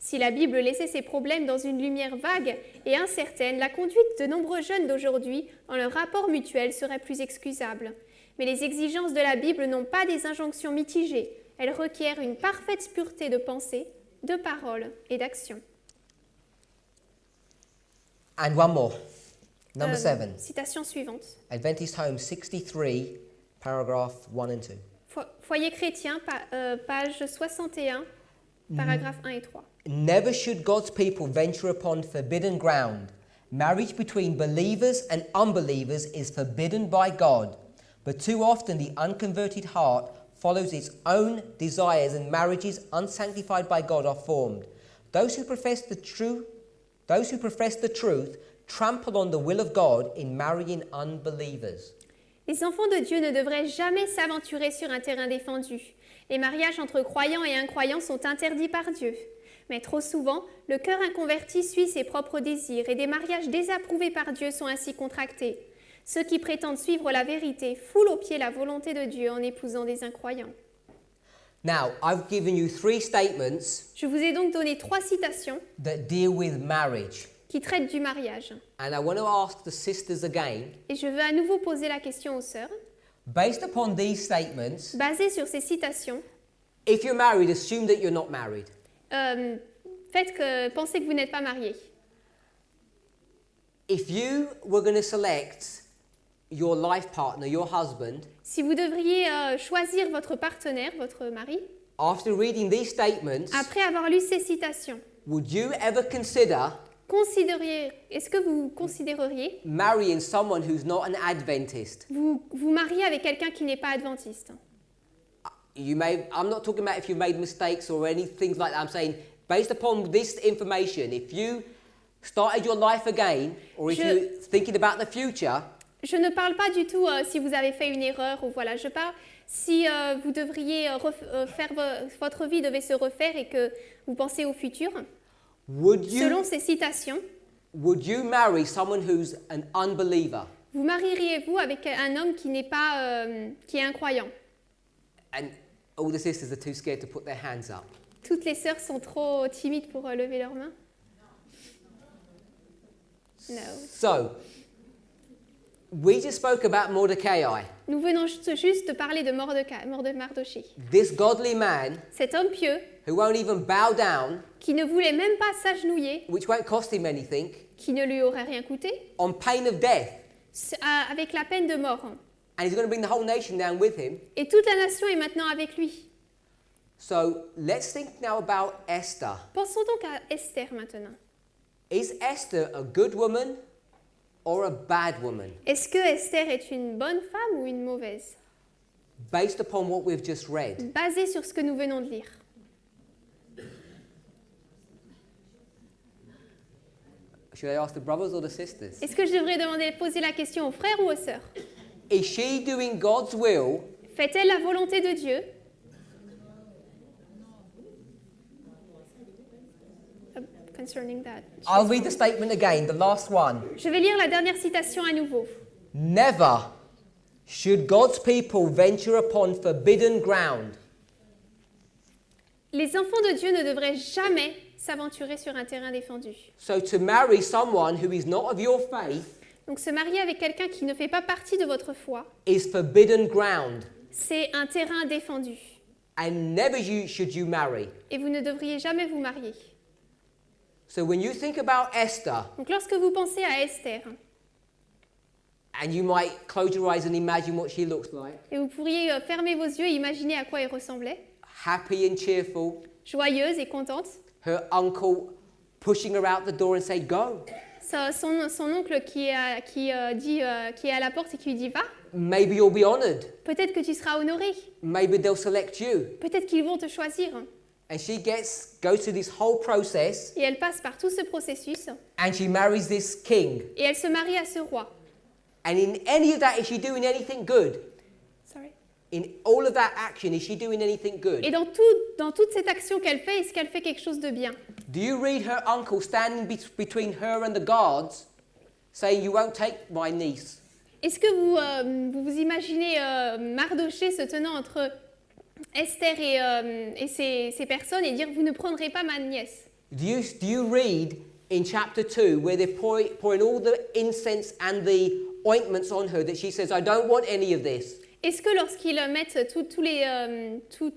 Si la Bible laissait ces problèmes dans une lumière vague et incertaine, la conduite de nombreux jeunes d'aujourd'hui dans leur rapport mutuel serait plus excusable. Mais les exigences de la Bible n'ont pas des injonctions mitigées. Elles requièrent une parfaite pureté de pensée, de parole et d'action. And one more. Number 7. Citation suivante. Adventist Home 63, paragraph 1 and 2. Foyer chrétien, page 61, paragraphes 1 et 3. Never should God's people venture upon forbidden ground. Marriage between believers and unbelievers is forbidden by God, but too often the unconverted heart follows its own desires and marriages unsanctified by God are formed. Those who profess the truth trample on the will of God in marrying unbelievers. Les enfants de Dieu ne devraient jamais s'aventurer sur un terrain défendu. Les mariages entre croyants et incroyants sont interdits par Dieu. Mais trop souvent, le cœur inconverti suit ses propres désirs et des mariages désapprouvés par Dieu sont ainsi contractés. Ceux qui prétendent suivre la vérité foulent aux pieds la volonté de Dieu en épousant des incroyants. Now, I've given you 3 statements Je vous ai donc donné 3 citations that deal with marriage. qui traitent du mariage. And I want to ask the sisters again, Et je veux à nouveau poser la question aux sœurs. based upon these statements, Basée sur ces citations, if you're married, assume that you're not married. pensez que vous n'êtes pas mariés. If you were going to select your life partner, your husband, Si vous devriez choisir votre partenaire, votre mari, after reading these statements, après avoir lu ces citations, would you ever consider est-ce que vous considéreriez marrying someone who's not an Adventist? vous marier avec quelqu'un qui n'est pas adventiste? I'm not talking about if you've made mistakes or any things like that. I'm saying, based upon this information, if you started your life again, or if you're thinking about the future, Je ne parle pas du tout si vous avez fait une erreur ou voilà. Je parle si vous devriez votre vie devait se refaire et que vous pensez au futur. Selon ces citations, would you marry someone who's an unbeliever? Vous marieriez-vous avec un homme qui n'est pas qui est incroyant? And all the sisters are too scared to put their hands up. Toutes les sœurs sont trop timides pour lever leurs mains. No. So, we just spoke about Mordecai. Nous venons juste de parler de Mardochée. This godly man Cet homme pieux who won't even bow down, qui ne voulait même pas s'agenouiller, which won't cost him anything, qui ne lui aurait rien coûté, on pain of death. Avec la peine de mort. And he's going to bring the whole nation down with him. Et toute la nation est maintenant avec lui. So let's think now about Esther. Pensons donc à Esther maintenant. Is Esther a good woman or a bad woman? Est-ce que Esther est une bonne femme ou une mauvaise? Based upon what we've just read. Basée sur ce que nous venons de lire. Should I ask the brothers or the sisters? Est-ce que je devrais poser la question aux frères ou aux sœurs? Is she doing God's will? Fait-elle la volonté de Dieu? Concerning that. I'll read the statement again, the last one. Je vais lire la dernière citation à nouveau. Never should God's people venture upon forbidden ground. Les enfants de Dieu ne devraient jamais s'aventurer sur un terrain défendu. So to marry someone who is not of your faith Donc se marier avec quelqu'un qui ne fait pas partie de votre foi, is forbidden ground, c'est un terrain défendu. and never should you marry. Et vous ne devriez jamais vous marier. So when you think about Esther, Donc lorsque vous pensez à Esther, and you might close your eyes and imagine what she looks like, et vous pourriez fermer vos yeux et imaginer à quoi elle ressemblait, happy and cheerful, joyeuse et contente, her uncle pushing her out the door and say, go. son oncle qui est à la porte et qui lui dit va, Maybe you'll be honored. peut-être que tu seras honoré, Maybe they'll select you. peut-être qu'ils vont te choisir. And she goes through this whole process, Et elle passe par tout ce processus and she marries this king. et elle se marie à ce roi. And in any of that, is she doing anything good? Sorry. In all of that action, is she doing anything good? Et dans toute cette action qu'elle fait, est-ce qu'elle fait quelque chose de bien? Do you read her uncle standing between her and the guards, saying, you won't take my niece? Est-ce que vous imaginez Mardochée se tenant entre Esther et ces personnes et dire vous ne prendrez pas ma nièce? Do you read in chapter 2 where they're pouring all the incense and the ointments on her that she says, I don't want any of this? Est-ce que lorsqu'ils mettent toute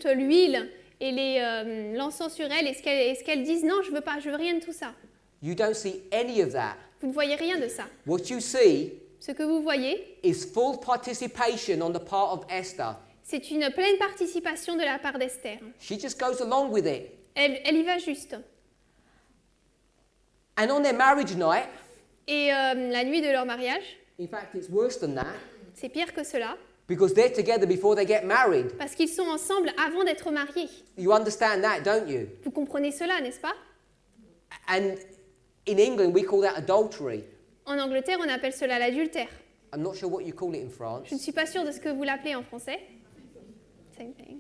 l'huile et l'encens sur elle, est-ce qu'elles disent non, je veux rien de tout ça? You don't see any of that. Vous ne voyez rien de ça. What you see Ce que vous voyez, is full participation on the part of Esther. c'est une pleine participation de la part d'Esther. She just goes along with it. Elle y va juste. And on their marriage night, Et la nuit de leur mariage, in fact, it's worse than that, c'est pire que cela, because they're together before they get married. parce qu'ils sont ensemble avant d'être mariés. You understand that, don't you? Vous comprenez cela, n'est-ce pas? And in England, we call that adultery. En Angleterre, on appelle cela l'adultère. I'm not sure what you call it in France. Je ne suis pas sûre de ce que vous l'appelez en français. Same thing.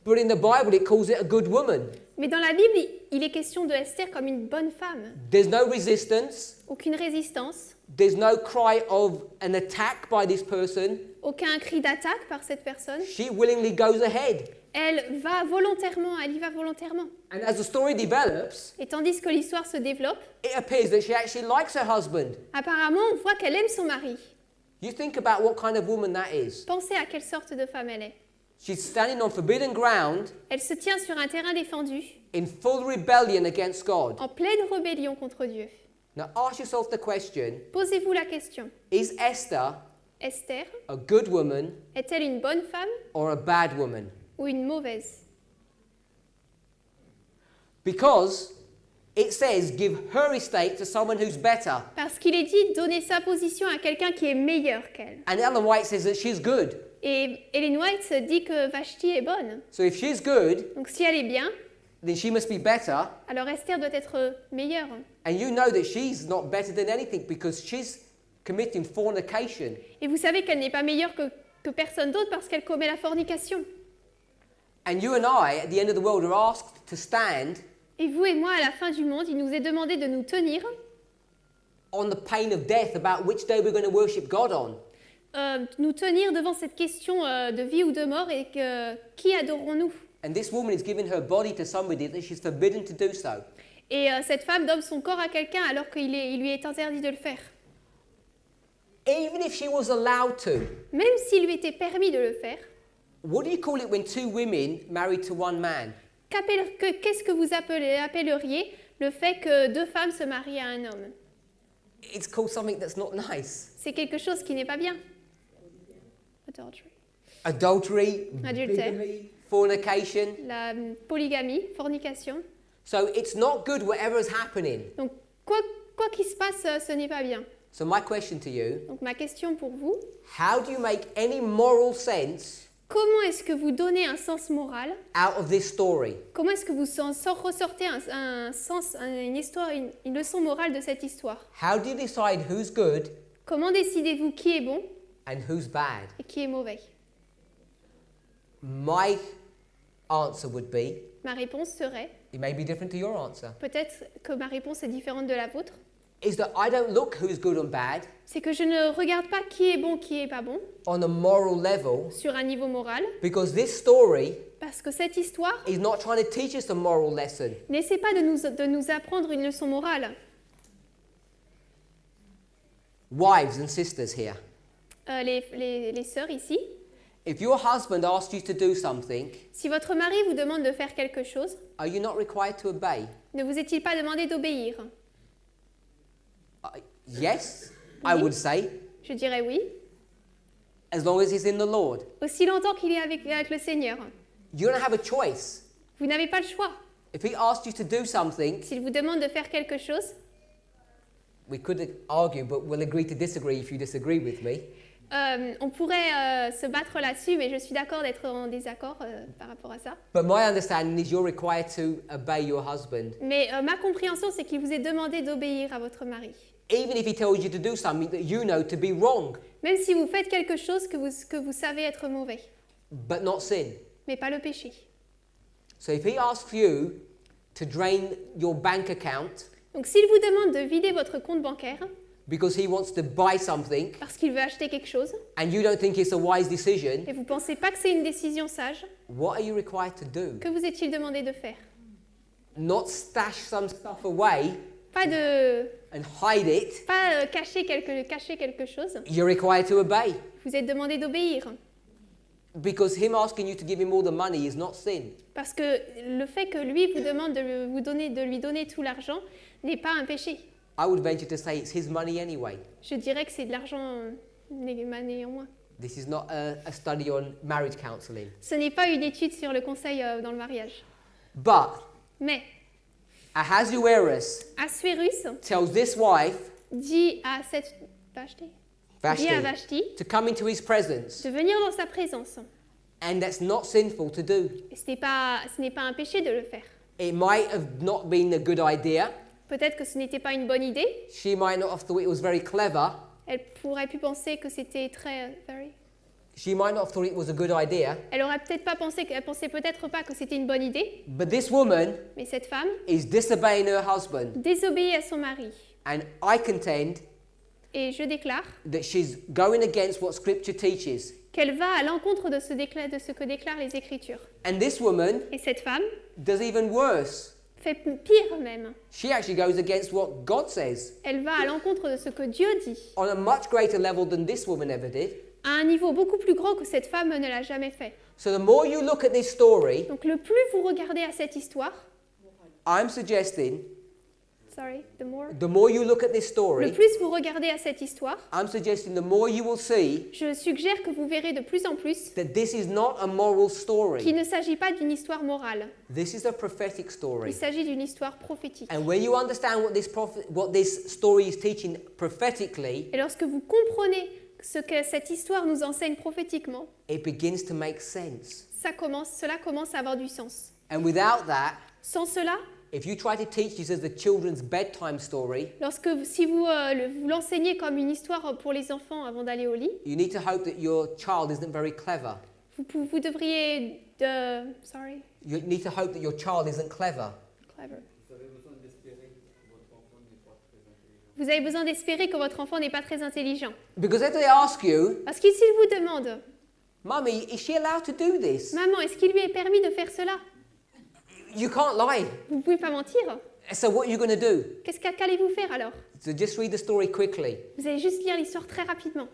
But in the Bible, it calls it a good woman. Mais dans la Bible, il est question de Esther comme une bonne femme. There's no resistance. Aucune résistance, There's no cry of an attack by this person. aucun cri d'attaque par cette personne. She willingly goes ahead. Elle y va volontairement. And as the story develops, Et tandis que l'histoire se développe, it appears that she actually likes her husband. apparemment, on voit qu'elle aime son mari. You think about what kind of woman that is. Pensez à quelle sorte de femme elle est. She's standing on forbidden ground Elle se tient sur un terrain défendu, in full rebellion against God. en pleine rébellion contre Dieu. Now ask yourself the question, Posez-vous la question, is Esther Esther a good woman est-elle une bonne femme or a bad woman? ou une mauvaise? Because it says give her estate to someone who's better. Parce qu'il est dit donner sa position à quelqu'un qui est meilleur qu'elle. And Ellen White says that she's good. Et Ellen White dit que Vashti est bonne. So if she's good, Donc si elle est bien, then she must be better. alors Esther doit être meilleure. And you know that she's not better than anything because she's committing fornication. Et vous savez qu'elle n'est pas meilleure que personne d'autre parce qu'elle commet la fornication. And you and I, at the end of the world, are asked to stand Et vous et moi, à la fin du monde, il nous est demandé de nous tenir, on the pain of death about which day we're going to worship God on. nous tenir devant cette question de vie ou de mort et qui adorons-nous? And this woman is giving her body to somebody that she's forbidden to do so. Et cette femme donne son corps à quelqu'un alors qu'il lui est interdit de le faire. Even if she was allowed to, Même s'il lui était permis de le faire, what do you call it when two women married to one man? qu'est-ce que vous appelleriez le fait que deux femmes se marient à un homme? It's called something that's not nice. C'est quelque chose qui n'est pas bien. Adultery. Adultery, Adultère. bigamy, fornication. La polygamie, fornication. So it's not good whatever is happening. Donc, quoi qu'il se passe, ce n'est pas bien. So my question to you, Donc, ma question pour vous, how do you make any moral sense comment est-ce que vous donnez un sens moral? out of this story? Comment est-ce que vous ressortez un sens, une histoire, une leçon morale de cette histoire? How do you decide who's good Comment décidez-vous qui est bon and who's bad? et qui est mauvais? My answer would be, Ma réponse serait, it may be different to your answer, peut-être que ma réponse est différente de la vôtre, is that I don't look who's good and bad c'est que je ne regarde pas qui est bon, qui est pas bon, on a moral level, sur un niveau moral, because this story parce que cette histoire is not trying to teach us a moral lesson. n'essaie pas de nous apprendre une leçon morale. Wives and sisters here. Les sœurs ici, If your husband asks you to do something, si votre mari vous demande de faire quelque chose, are you not required to obey? ne vous est-il pas demandé d'obéir? Yes, I Oui. would say, Je dirais oui. as long as he's in the Lord. Aussi longtemps qu'il est avec le Seigneur. You don't have a choice. Vous n'avez pas le choix. If he asks you to do something, S'il vous demande de faire quelque chose, we could argue, but we'll agree to disagree if you disagree with me. on pourrait se battre là-dessus, mais je suis d'accord d'être en désaccord par rapport à ça. But my understanding is you're required to obey your husband. Mais ma compréhension, c'est qu'il vous est demandé d'obéir à votre mari. Even if he tells you to do something that you know to be wrong, Même si vous faites quelque chose que vous savez être mauvais, but not sin. mais pas le péché. So if he asks you to drain your bank account Donc s'il vous demande de vider votre compte bancaire because he wants to buy something parce qu'il veut acheter quelque chose and you don't think it's a wise decision, et vous ne pensez pas que c'est une décision sage, what are you required to do? que vous est-il demandé de faire? Not stash some stuff away Pas de and hide it. pas cacher quelque chose. You're required to obey Vous êtes demandé d'obéir because him asking you to give him all the money is not sin. parce que le fait que lui vous demande de lui donner tout l'argent n'est pas un péché. I would venture to say it's his money anyway. Je dirais que c'est de l'argent néanmoins. This is not a study on marriage counseling. Ce n'est pas une étude sur le conseil dans le mariage. But Mais Ahasuerus Assuérus tells this wife, dit à cette Vashti, dit à Vashti to come into his presence, de venir dans sa présence. and that's not sinful to do. Et ce n'est pas un péché de le faire. It might have not been a good idea. Peut-être que ce n'était pas une bonne idée. She might not have thought it was very clever. Elle pourrait pu penser que c'était very. She might not have thought it was a good idea. Elle aurait peut-être pas pensé, elle pensait peut-être pas que c'était une bonne idée. But this woman Mais cette femme is disobeying her husband. désobéit à son mari. And I contend Et je déclare that she's going against what Scripture teaches. qu'elle va à l'encontre de ce que déclarent les Écritures. And this woman Et cette femme does even worse. fait pire même. She actually goes against what God says Elle va à l'encontre de ce que Dieu dit, on a much greater level than this woman ever did. à un niveau beaucoup plus grand que cette femme ne l'a jamais fait. So the more you look at this story, Donc le plus vous regardez à cette histoire, I'm suggesting the more you look at this le story, plus vous regardez à cette histoire, I'm suggesting the more you will see je suggère que vous verrez de plus en plus that this is not a moral qu'il story. ne s'agit pas d'une histoire morale, This is a prophetic il story. s'agit d'une histoire prophétique. And when you understand what this story is teaching prophetically, Et lorsque vous comprenez ce que cette histoire nous enseigne prophétiquement, it begins to make sense. cela commence à avoir du sens. And without that, Sans cela, if you try to teach this as a children's bedtime story, si vous l'enseignez comme une histoire pour les enfants avant d'aller au lit, you need to hope that your child isn't very clever. vous devriez You need to hope that your child isn't clever. clever. Vous avez besoin d'espérer que votre enfant n'est pas très intelligent. Because if they ask you, Parce que s'il vous demande, Mummy, is she allowed to do this? maman, est-ce qu'il lui est permis de faire cela? You can't lie. Vous ne pouvez pas mentir. So what are you going to do? Qu'allez-vous faire alors? So just read the story quickly. Vous allez juste lire l'histoire très rapidement.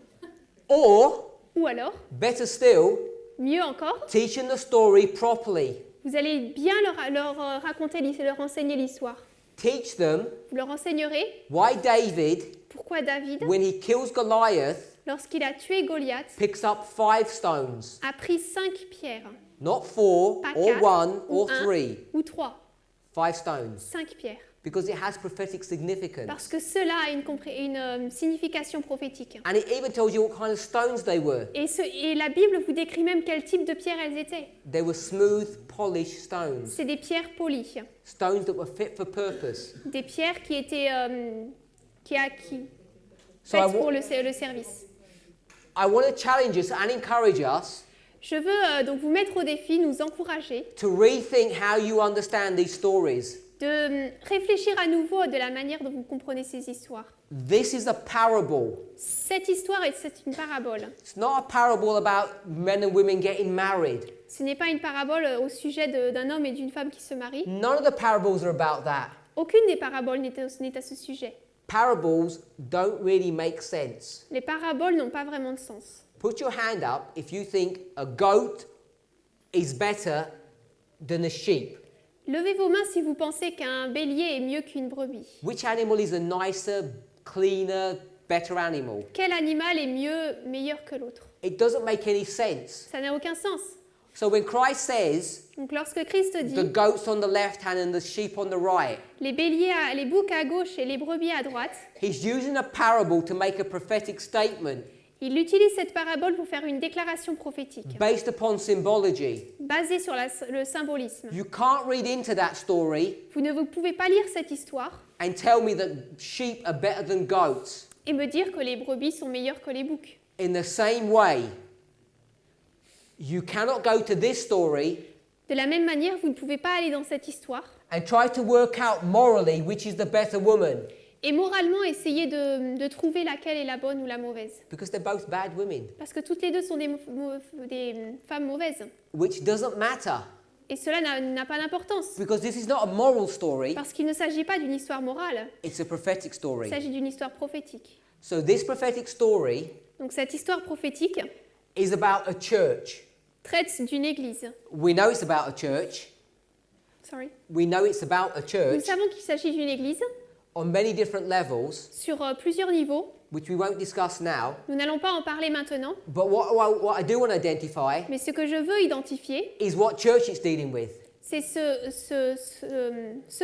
Or, Ou alors, better still, mieux encore, teach them the story properly. vous allez bien leur leur enseigner l'histoire. Teach them Vous leur enseignerez why David, pourquoi David, when he kills Goliath, lorsqu'il a tué Goliath, picks up 5 stones. a pris 5 pierres, Not 4 pas or 4 1 ou or 1 3. ou 3, 5 stones. 5 pierres. Because it has prophetic Parce significance. que cela a une signification prophétique. And it even tells you what kind of stones they were. Et la Bible vous décrit même quel type de pierres elles étaient. They were smooth, polished stones. C'est des pierres polies, Stones that were fit for purpose. des pierres qui étaient So I faites pour wa- le service. I want to challenge us and encourage us Je veux donc vous mettre au défi, nous encourager to rethink how you understand these stories. de réfléchir à nouveau de la manière dont vous comprenez ces histoires. This is a parable. Cette histoire, c'est une parabole. It's not a parable about men and women getting married. Ce n'est pas une parabole au sujet d'un homme et d'une femme qui se marient. None of the parables are about that. Aucune des paraboles n'est à ce sujet. parables don't really make sense. Les paraboles n'ont pas vraiment de sens. Put your hand up if you think a goat is better than a sheep. Levez vos mains si vous pensez qu'un bélier est mieux qu'une brebis. Which animal is a nicer, cleaner, better animal? Quel animal est meilleur que l'autre? It doesn't make any sense. Ça n'a aucun sens. So when Christ says Donc lorsque Christ the dit goat's on the left hand and the sheep on the right, les les boucs à gauche et les brebis à droite, he's using a parable to make a prophetic statement il utilise cette parabole pour faire une déclaration prophétique based upon symbology. basée sur le symbolisme. You can't read into that story Vous pouvez pas lire cette histoire and tell me that sheep are better than goats. et me dire que les brebis sont meilleures que les boucs. In the same way, you cannot go to this story De la même manière, vous ne pouvez pas aller dans cette histoire and try to work out morally which is the better woman, et moralement essayer de trouver laquelle est la bonne ou la mauvaise. because they're both bad women, Parce que toutes les deux sont des femmes mauvaises. which doesn't matter, Et cela n'a pas d'importance. because this is not a moral story, Parce qu'il ne s'agit pas d'une histoire morale, it's a prophetic il story. s'agit d'une histoire prophétique. So this prophetic story Donc cette histoire prophétique is about a church. traite d'une église. We know it's about a church. Sorry. We know it's about a Nous church savons qu'il s'agit d'une église on many different levels, sur plusieurs niveaux. which we won't discuss now. Nous n'allons pas en parler maintenant, But what I do want to identify mais ce que je veux identifier, is what church it's dealing with. c'est ce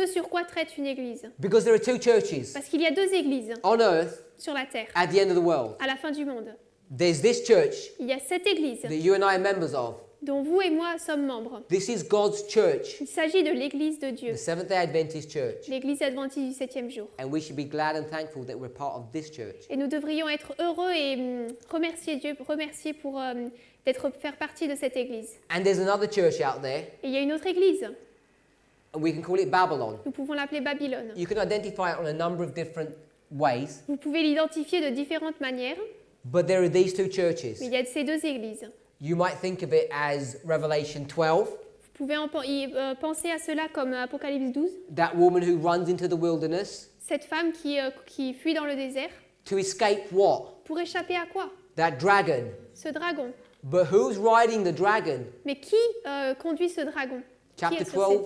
sur quoi traite une église. Because there are two churches Parce qu'il y a deux églises on earth sur la terre, at the end of the world. à la fin du monde. There's this church Il y a cette église that you and I are members of. dont vous et moi sommes membres. This is God's church, Il s'agit de l'église de Dieu, the Seventh-day Adventist Church. l'église adventiste du 7e jour. And we should be glad and thankful that we're part of this church. Et nous devrions être heureux et remercier Dieu, remercier pour faire partie de cette église. And there's another church out there, Et il y a une autre église, and we can call it Babylon. nous pouvons l'appeler Babylone. You can identify it on a number of different ways, Vous pouvez l'identifier de différentes manières, but there are these two mais churches. il y a ces deux églises. You might think of it as Revelation 12, Vous pouvez penser à cela comme Apocalypse 12, that woman who runs into the wilderness cette femme qui fuit dans le désert. to escape what? Pour échapper à quoi? That dragon. Ce dragon. But who's riding the dragon? Mais qui conduit ce dragon? Qui Chapter est sur 12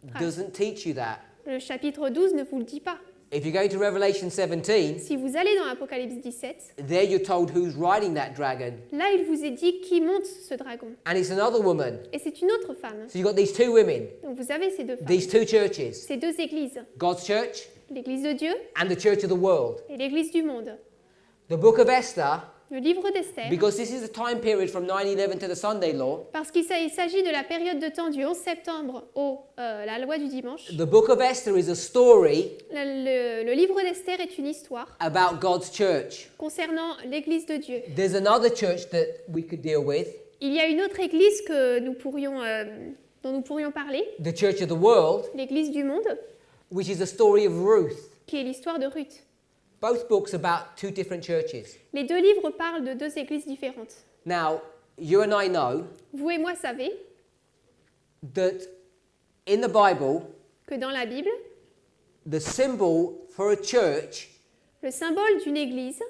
cette- doesn't teach you that. Le chapitre 12 ne vous le dit pas. If you go to Revelation 17, Si vous allez dans Apocalypse 17, there you're told who's riding that dragon. là il vous est dit qui monte ce dragon. And it's another woman. Et c'est une autre femme. So you've got these two women, Donc vous avez ces deux femmes, these two churches, ces deux églises, God's church l'église de Dieu and the church of the world. et l'église du monde. The book of Esther, Le livre d'Esther, because this is a time period from 9/11 to the Sunday law, parce qu'il s'agit de la période de temps du 11 septembre la loi du dimanche. the book of Esther is a story Le livre d'Esther est une histoire about God's church. concernant l'église de Dieu. There's another church that we could deal with, Il y a une autre église dont nous pourrions parler, the church of the world, l'église du monde, which is the story of Ruth. qui est l'histoire de Ruth. Both books about two different churches. Les deux livres parlent de deux églises différentes. Now, you and I know Vous et moi savez that in the Bible, que dans la Bible, the symbol for a church le symbole d'une église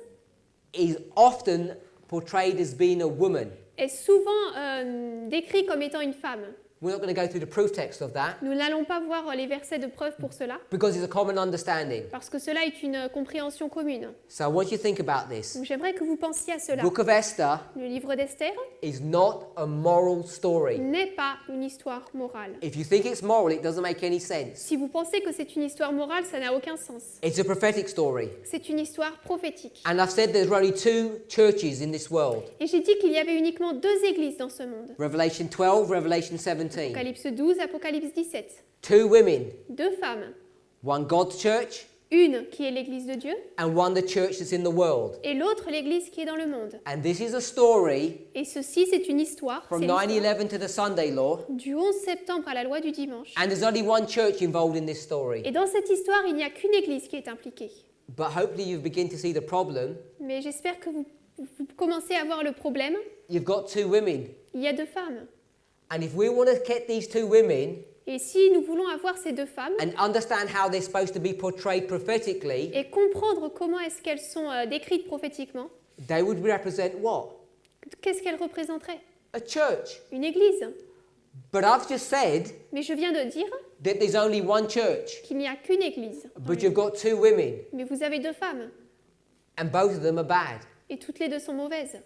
is often portrayed as being a woman. est souvent décrit comme étant une femme. We're not going to go through the proof text of that Nous n'allons pas voir les versets de preuve pour cela, because it's a common understanding. parce que cela est une compréhension commune. So I want you to think about this. Donc j'aimerais que vous pensiez à cela. Book of Esther Le livre d'Esther is not a moral story. n'est pas une histoire morale. If you think it's moral, it doesn't make any sense. Si vous pensez que c'est une histoire morale, ça n'a aucun sens. It's a prophetic story. C'est une histoire prophétique. And I've said there's only two churches in this world. Et j'ai dit qu'il y avait uniquement deux églises dans ce monde. Revelation 12, Revelation 17. Apocalypse 12, Apocalypse 17. Two women, Deux femmes. one God's church Une qui est l'église de Dieu and one the church that's in the world. et l'autre l'église qui est dans le monde. And this is a story Et ceci, c'est une histoire, from c'est l'histoire 9/11 to the Sunday law. du 11 septembre à la loi du dimanche. And there's only one church involved in this story. Et dans cette histoire, il n'y a qu'une église qui est impliquée. But hopefully you begin to see the problem. Mais j'espère que vous commencez à voir le problème. You've got two women. Il y a deux femmes. And if we want to get these two women Et Et si nous voulons avoir ces deux femmes and understand how they're supposed to be portrayed prophetically, et comprendre comment est-ce qu'elles sont décrites prophétiquement, they would represent what? qu'est-ce qu'elles représenteraient? A church. Une église. But I've just said Mais je viens de dire that there's only one church, qu'il n'y a qu'une église. but you've got two women, Mais vous avez deux femmes and both of them are bad. et toutes les deux sont mauvaises.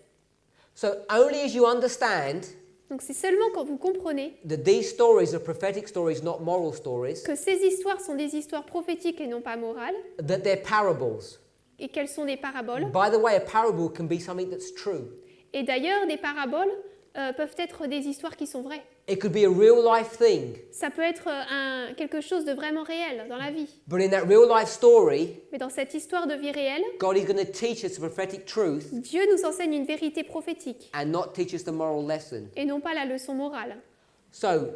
So only as you understand Donc c'est seulement quand vous comprenez that these stories are prophetic stories, not moral stories, que ces histoires sont des histoires prophétiques et non pas morales, that they're parables. et qu'elles sont des paraboles. By the way, a parable can be something that's true. Et d'ailleurs, des paraboles peuvent être des histoires qui sont vraies. It could be a real life thing, Ça peut être quelque chose de vraiment réel dans la vie. but in that real life story, Mais dans cette histoire de vie réelle, God is going to teach us a prophetic truth Dieu nous enseigne une vérité prophétique and not teach us the moral lesson. et non pas la leçon morale. So,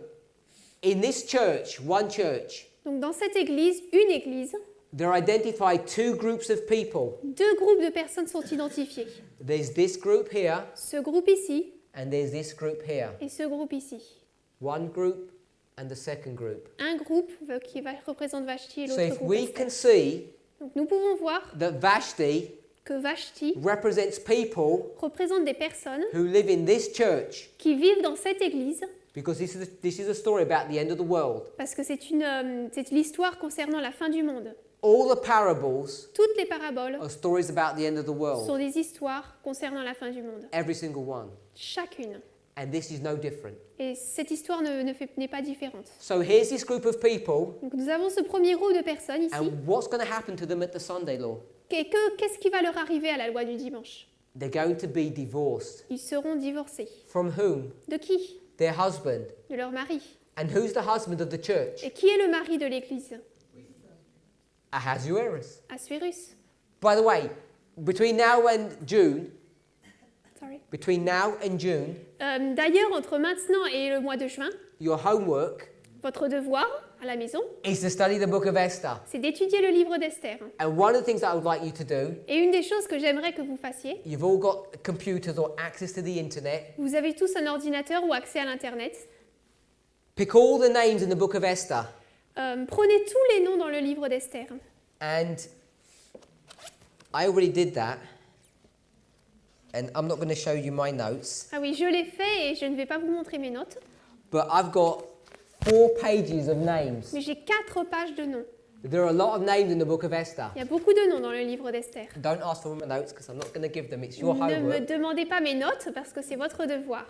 in this church, one church, Donc dans cette église, une église, there are identified two groups of people. deux groupes de personnes sont identifiés. There's this group here, Ce groupe ici and there's this group here. et ce groupe ici. One group and the second group. Un groupe qui représente Vashti et So l'autre if groupe we Esther. can see Donc nous pouvons voir that Vashti que Vashti represents people représente des personnes who live in this church, qui vivent dans cette église because this is a story about the end of the world. parce que c'est l'histoire concernant la fin du monde. All the parables Toutes les paraboles are stories about the end of the sont world. des histoires concernant la fin du monde. Every single one. Chacune. And this is no different. Et cette histoire n'est pas différente. So here's this group of people, Donc nous avons ce premier groupe de personnes ici. and what's going to happen to them at the Sunday law? Et qu'est-ce qui va leur arriver à la loi du dimanche? They're going to be divorced. Ils seront divorcés. From whom? De qui? Their husband. De leur mari. And who's the husband of the church? Et qui est le mari de l'église? Ahasuerus. Assuérus. By the way, between now and June, Sorry. D'ailleurs, entre maintenant et le mois de juin, your homework votre devoir à la maison, is to study the book of Esther. c'est d'étudier le livre d'Esther. And one of the things that I would like you to do, Et une des choses que j'aimerais que vous fassiez, you've all got computers or access to the internet. vous avez tous un ordinateur ou accès à l'Internet. Pick all the names in the book of Esther. Prenez tous les noms dans le livre d'Esther. And I already did that. And I'm not going to show you my notes. Ah oui, je l'ai fait et je ne vais pas vous montrer mes notes. But I've got 4 pages of names. Mais j'ai 4 pages de noms. There are a lot of names in the book of Esther. Il y a beaucoup de noms dans le livre d'Esther. Don't ask for my notes because I'm not going to give them. It's your Ne me homework. demandez pas mes notes parce que c'est votre devoir.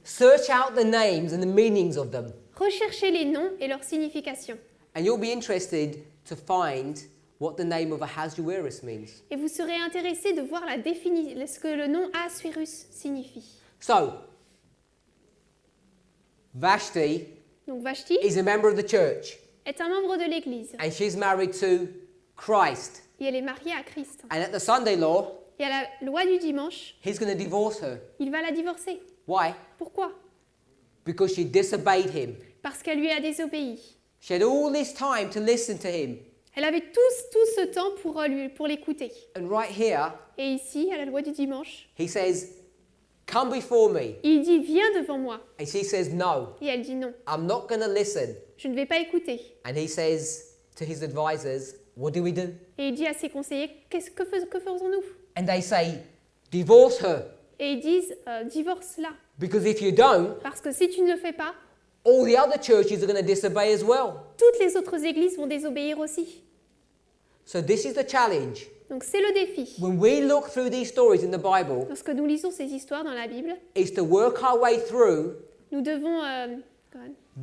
Search out the names and the meanings of them. Recherchez les noms et leur signification. And you'll be interested to find what the name of Ahasuerus means. Et vous serez intéressé de voir ce que le nom Assuérus signifie. So, Vashti Donc Vashti is a member of the church est un membre de l'Église and she's married to Christ. et elle est mariée à Christ. And at the Sunday law, Et à la loi du dimanche, he's going to divorce her. il va la divorcer. Why? Pourquoi? Because she disobeyed him. Parce qu'elle lui a désobéi. She had all this time to listen to him. Elle avait tout ce temps pour l'écouter. And right here, Et ici, à la loi du dimanche, he says, "Come before me." il dit « Viens devant moi And she says, "No, ». Et elle dit « Non, I'm not going to listen. je ne vais pas écouter. And he says to his advisors, "What do we do?" » Et il dit à ses conseillers « Que faisons-nous » And they say, "Divorce her. Et ils disent « Divorce-la. Because if you don't, Parce que si tu ne le fais pas, all the other churches are going to disobey as well." toutes les autres églises vont désobéir aussi. So this is the challenge. Donc c'est le défi. When we look through these stories in the Bible, Lorsque nous lisons ces histoires dans la Bible, is to work our way through nous devons...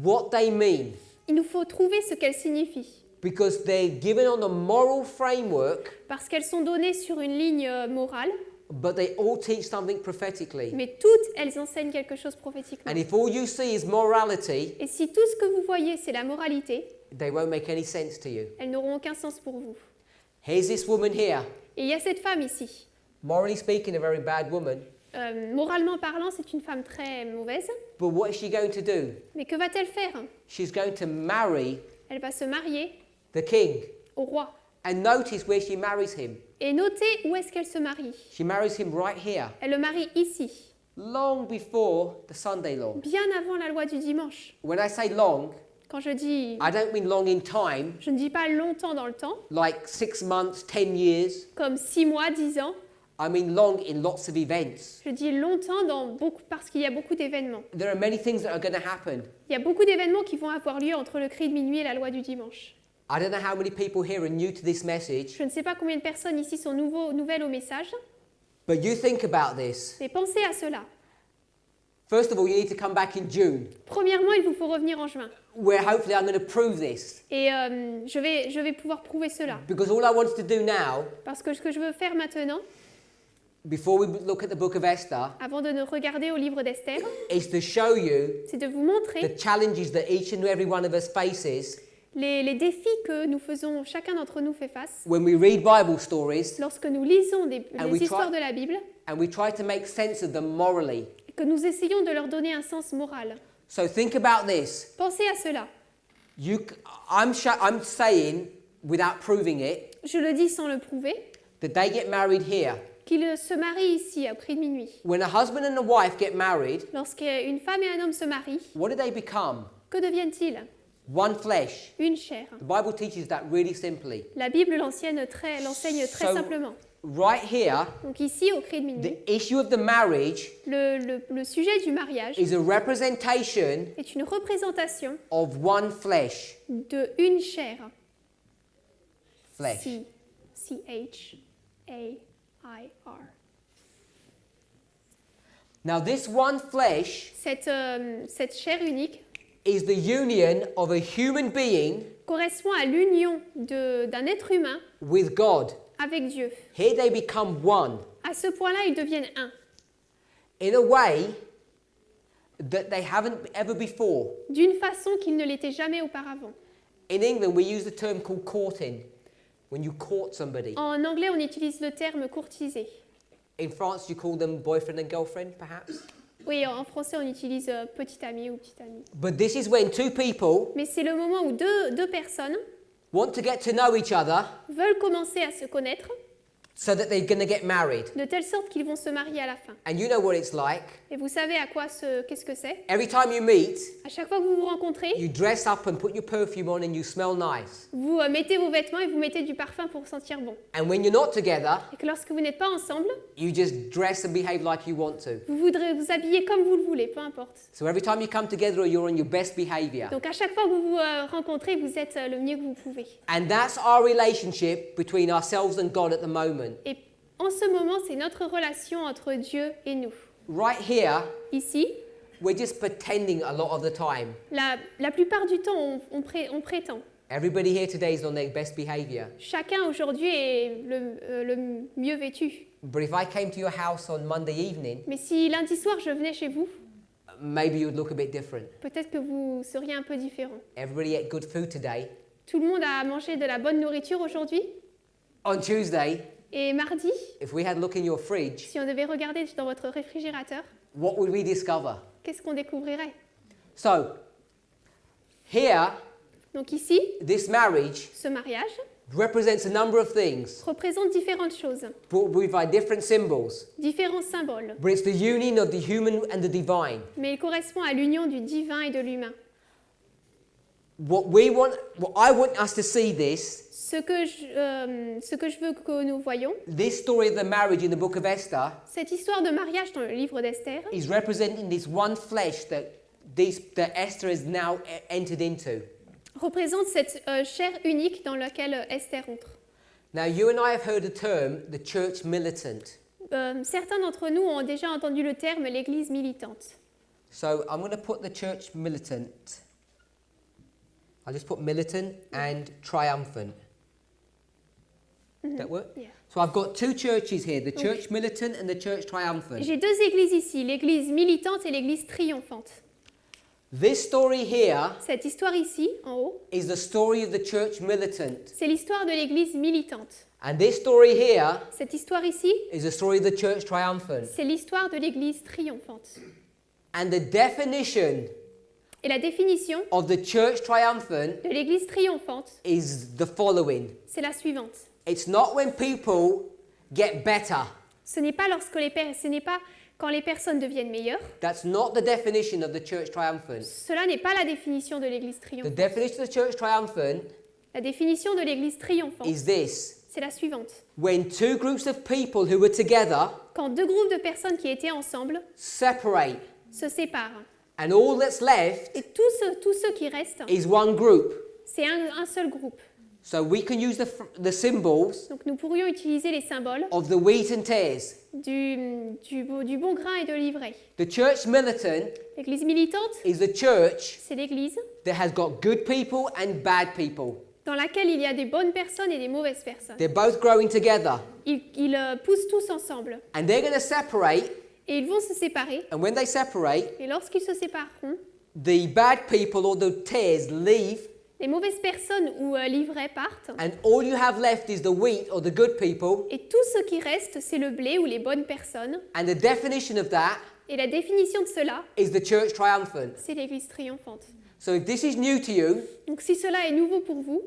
what they mean. il nous faut trouver ce qu'elles signifient. Because they're given on a moral framework, Parce qu'elles sont données sur une ligne morale, but they all teach something prophetically. mais toutes, elles enseignent quelque chose prophétiquement. And if all you see is morality, Et si tout ce que vous voyez, c'est la moralité, they won't make any sense to you. elles n'auront aucun sens pour vous. Here's this woman here. Et il y a cette femme ici. Morally speaking, a very bad woman. Moralement parlant, c'est une femme très mauvaise. But what is she going to do? Mais que va-t-elle faire? She's going to marry Elle va se marier the king. au roi. And notice where she marries him. Et notez où est-ce qu'elle se marie. She marries him right here, Elle le marie ici, long before the Sunday law. bien avant la loi du dimanche. When I say long, Quand je dis, I don't mean long in time, je ne dis pas longtemps dans le temps, like 6 months, 10 years. comme 6 mois, 10 ans. I mean long in lots of events. Je dis longtemps parce qu'il y a beaucoup d'événements. There are many things that are going to happen. Il y a beaucoup d'événements qui vont avoir lieu entre le cri de minuit et la loi du dimanche. I don't know how many people here are new to this message, Je ne sais pas combien de personnes ici sont nouvelles au message, but you think about this. mais pensez à cela. First of all, you need to come back in June, Premièrement, il vous faut revenir en juin. where hopefully I'm going to prove this. Et je vais pouvoir prouver cela. Because all I want to do now, Parce que ce que je veux faire maintenant, before we look at the book of Esther, avant de nous regarder au livre d'Esther, is to show you c'est de vous montrer the challenges that each and every one of us faces les défis que nous faisons, chacun d'entre nous fait face, when we read Bible stories lorsque nous lisons And les we histoires try- de la Bible, and we try to make sense of them morally. et que nous essayons de leur donner un sens moral. So think about this. Pensez à cela. I'm saying, without proving it, Je le dis sans le prouver, that they get married here. qu'ils se marient ici, au prix de minuit. When a husband and a wife get married, Lorsqu'une femme et un homme se marient, what do they become? que deviennent-ils? One flesh. Une chair. The Bible teaches that really simply. La Bible l'enseigne très So- simplement. Right here, Donc ici, au cri de minuit, the issue of the marriage le sujet du mariage is a representation est une représentation of one flesh. de une chair. Flesh. C-H-A-I-R. Now, this one flesh Cette chair unique is the union of a human being correspond à l'union d'un être humain with God. avec Dieu. Here they become one À ce point-là, ils deviennent un, in a way that they haven't ever before. d'une façon qu'ils ne l'étaient jamais auparavant. In England, we use the term called courting, when you court somebody. En anglais, on utilise le terme courtiser. In France, you call them boyfriend and girlfriend, perhaps. Oui, en français, on utilise petit ami ou petite amie. But this is when two people Mais c'est le moment où deux personnes want to get to know each other veulent commencer à se connaître so that they're going to get married. de telle sorte qu'ils vont se marier à la fin. And you know what it's like. Et vous savez qu'est-ce que c'est? Every time you meet, À chaque fois que vous vous rencontrez, you dress up and put your perfume on and you smell nice. vous mettez vos vêtements et vous mettez du parfum pour sentir bon. And when you're not together, Et que lorsque vous n'êtes pas ensemble, you just dress and behave like you want to. vous voudrez vous habiller comme vous le voulez, peu importe. So every time you come together, you're on your best behavior. Donc à chaque fois que vous vous rencontrez, vous êtes le mieux que vous pouvez. And that's our relationship between ourselves and God at the moment. Et en ce moment, c'est notre relation entre Dieu et nous. Right here, Ici, we're just pretending a lot of the time. la plupart du temps, on prétend. Everybody here today is on their best behavior. Chacun aujourd'hui est le mieux vêtu. But if I came to your house on Monday evening, Mais si lundi soir je venais chez vous, maybe you would look a bit different. peut-être que vous seriez un peu différent. Everybody ate good food today. Tout le monde a mangé de la bonne nourriture aujourd'hui. On Tuesday, Et mardi, if we had a look in your fridge, si on devait regarder dans votre réfrigérateur, what would we discover? qu'est-ce qu'on découvrirait? So, here, Donc ici, this marriage ce mariage represents a number of things, représente différentes choses, with by different symbols. différents symboles. But it's the union of the human and the divine. Mais il correspond à l'union du divin et de l'humain. What I want us to see this, Ce que je veux que nous voyons, this story of the marriage in the book of Esther, cette histoire de mariage dans le livre d'Esther is representing this one flesh that Esther has now entered into. représente cette chair unique dans laquelle Esther entre. Now, you and I have heard the term, the church militant. Certains d'entre nous ont déjà entendu le terme l'église militante. So I'm going to put the church militant. I'll just put militant and triumphant. That work? Yeah. So I've got two churches here, the church militant and the church triumphant. J'ai deux églises ici, l'église militante et l'église triomphante. This story here Cette histoire ici, en haut, is the story of the church militant. c'est l'histoire de l'église militante. And this story here Cette histoire ici, is the story of the church triumphant. c'est l'histoire de l'église triomphante. And the definition Et la définition of the church triumphant de l'église triomphante, is the following. c'est la suivante. It's not when people get better. Ce n'est pas quand les personnes deviennent meilleures. That's not the definition of the church triumphant. Cela n'est pas la définition de l'Église The triomphante. definition of the church triumphant La définition de l'Église triomphante, is this. c'est la suivante. When two groups of people who were together Quand deux groupes de personnes qui étaient ensemble separate, se séparent, and all that's left et tous ceux qui restent, is one group. c'est un seul groupe. So we can use the symbols Donc nous pourrions utiliser les symboles of the wheat and tares. du bon grain et de l'ivraie. The church militant L'Église militante, is the church c'est l'Église that has got good people and bad people. dans laquelle il y a des bonnes personnes et des mauvaises personnes. They're both growing together. Ils poussent tous ensemble And they're going to separate, et ils vont se séparer. and when they separate, Et lorsqu'ils se sépareront, the bad people or the tares leave, les mauvaises personnes ou l'ivraie partent. and all you have left is the wheat or the good people. Et tout ce qui reste, c'est le blé ou les bonnes personnes. And the definition of that Et la définition de cela, is the church triumphant. c'est l'Église triomphante. So if this is new to you, Donc si cela est nouveau pour vous,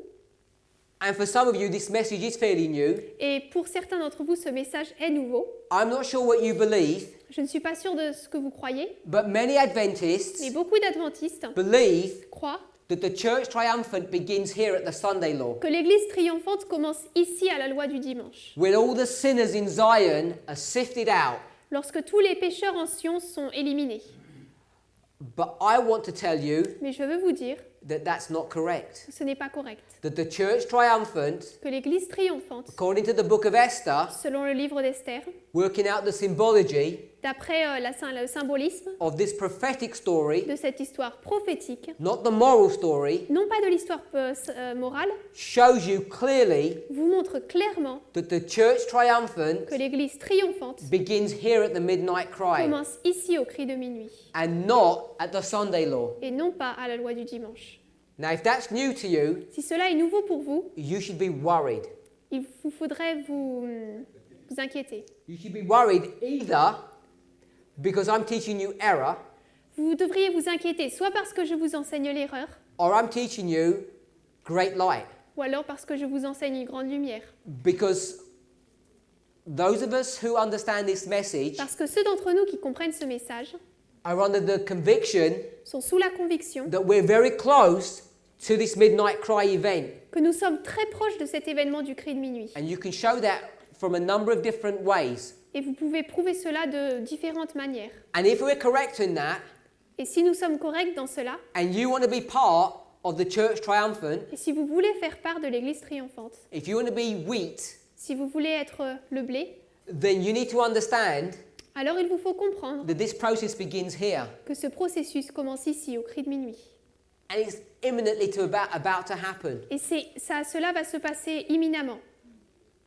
and for some of you this message is fairly new, et pour certains d'entre vous ce message est nouveau, I'm not sure what you believe, je ne suis pas sûre de ce que vous croyez, but many mais Adventists beaucoup d'adventistes believe croient that the church triumphant begins here at the Sunday law, que l'Église triomphante commence ici à la loi du dimanche, when all the sinners in Zion are sifted out. lorsque tous les pécheurs en Sion sont éliminés. But I want to tell you Mais je veux vous dire that that's not correct. que ce n'est pas correct, That the church triumphant, que l'Église triomphante, according to the book of Esther, selon le livre d'Esther, working out the symbology d'après le symbolisme of this prophetic story, de cette histoire prophétique, not the moral story, non pas de l'histoire morale, shows you clearly vous montre clairement that the church triumphant que l'Église triomphante begins here at the midnight cry commence ici au cri de minuit and not at the Sunday law. et non pas à la loi du dimanche. Now, if that's new to you, Si cela est nouveau pour vous, you should be worried. il vous faudrait vous inquiéter. You should be worried either because I'm teaching you error Vous devriez vous inquiéter soit parce que je vous enseigne l'erreur, or I'm teaching you great light. ou alors parce que je vous enseigne une grande lumière. Because those of us who understand this message Parce que ceux d'entre nous qui comprennent ce message are under the conviction sont sous la conviction that we're very close to this midnight cry event. que nous sommes très proches de cet événement du cri de minuit. And you can show that from a number of different ways. Et vous pouvez prouver cela de différentes manières. And if we're correct in that, Et si nous sommes corrects dans cela, and you want to be part of the church triumphant, et si vous voulez faire part de l'Église triomphante, if you want to be wheat, si vous voulez être le blé, then you need to understand alors il vous faut comprendre that this process begins here. que ce processus commence ici, au cri de minuit. And it's imminently about to happen. Et cela va se passer imminemment.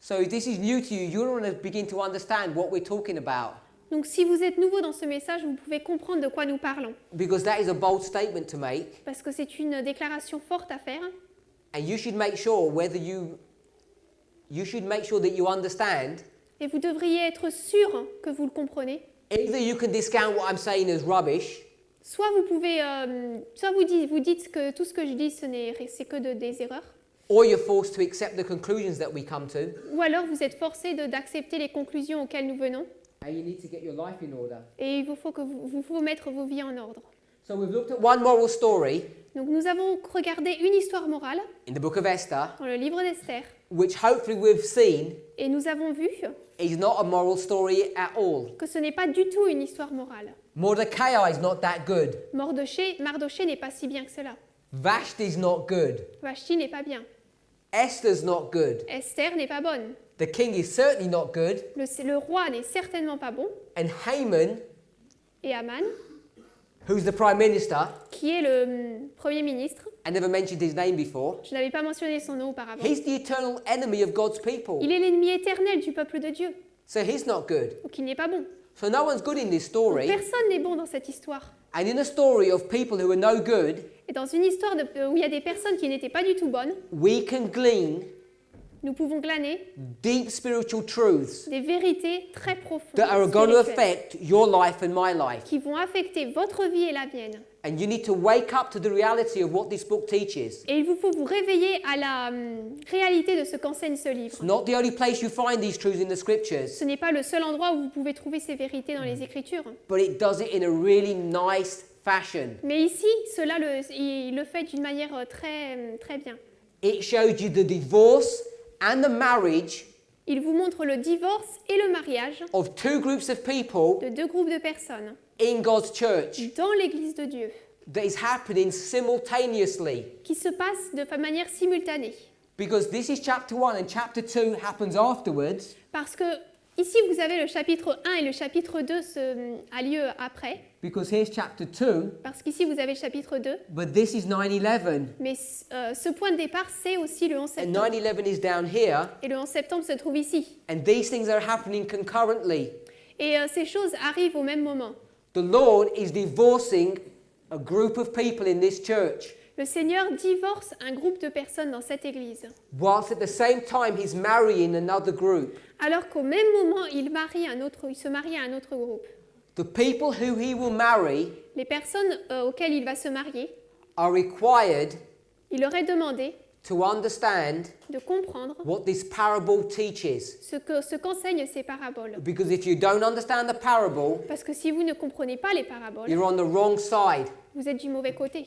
So if this is new to you, you want to begin to understand what we're talking about. Donc si vous êtes nouveau dans ce message, vous pouvez comprendre de quoi nous parlons. Because that is a bold statement to make. Parce que c'est une déclaration forte à faire. And you should make sure that you understand. Et vous devriez être sûr que vous le comprenez. Either you can discount what I'm saying as rubbish, Soit vous pouvez, soit vous dites que tout ce que je dis, c'est que des erreurs. or you're forced to accept the conclusions that we come to. Ou alors vous êtes forcé d'accepter les conclusions auxquelles nous venons. And you need to get your life in order. Et il vous faut mettre vos vies en ordre. So we've looked at one moral story Donc nous avons regardé une histoire morale in the book of Esther, dans le livre d'Esther. which hopefully we've seen Et nous avons vu is not a moral story at all. que ce n'est pas du tout une histoire morale. Mordecai is not that good. Mardoché n'est pas si bien que cela. Vashti's not good. Vashti n'est pas bien. Esther's not good. Esther n'est pas bonne. The king is certainly not good. Le roi n'est certainement pas bon. And Haman, Et Aman, who's the prime minister, qui est le premier ministre, I never mentioned his name before, je n'avais pas mentionné son nom auparavant. he's the eternal enemy of God's people. Il est l'ennemi éternel du peuple de Dieu. So he's not good. Donc il n'est pas bon. So no one's good in this Donc, story. personne n'est bon dans cette histoire. And in a story of people who are no good, Et dans une histoire où il y a des personnes qui n'étaient pas du tout bonnes, we can glean nous pouvons glaner deep spiritual truths des vérités très profondes that are going to spirituelles, affect your life and my life. qui vont affecter votre vie et la mienne. And you need to wake up to the reality of what this book teaches. Et il vous faut vous réveiller à la réalité de ce qu'enseigne ce livre. It's not the only place you find these truths in the scriptures, Ce n'est pas le seul endroit où vous pouvez trouver ces vérités dans les Écritures. but it does it in a really nice fashion. Mais ici, il le fait d'une manière très bien. It shows you the divorce and the marriage Il vous montre le divorce et le mariage of two groups of people de deux groupes de personnes in God's church dans l'Église de Dieu, that is happening simultaneously. qui se passent de manière simultanée. Because this is chapter 1 and chapter 2 happens afterwards. Parce que ici, vous avez le chapitre 1 et le chapitre 2 a lieu après. Because here's chapter 2, Parce qu'ici, vous avez le chapitre 2. but this is 9/11. Mais ce point de départ, c'est aussi le 11 And septembre. 9/11 is down here, Et le 11 septembre se trouve ici. and these things are happening concurrently. Et ces choses arrivent au même moment. The Lord is divorcing a group of people in this church, Le Seigneur divorce un groupe de personnes dans cette église, whilst at the same time He's marrying another group. alors qu'au même moment, il se marie à un autre groupe. The people who He will marry Les personnes auxquelles il va se marier, are required il leur est demandé to understand de comprendre what this parable teaches. ce qu'enseignent ces paraboles. Because if you don't understand the parable, Parce que si vous ne comprenez pas les paraboles, you're on the wrong side. vous êtes du mauvais côté.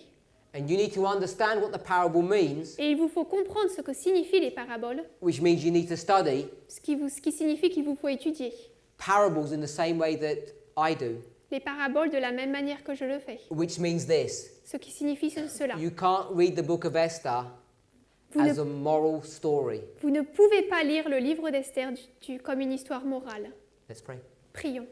And you need to understand what the parable means, Et il vous faut comprendre ce que signifient les paraboles, which means you need to study ce qui signifie qu'il vous faut étudier parables in the same way that I do, les paraboles de la même manière que je le fais. which means this. Ce qui signifie cela. You can't read the book of Esther Vous as ne, a moral story. vous ne pouvez pas lire le livre d'Esther comme une histoire morale. Let's pray. Prions.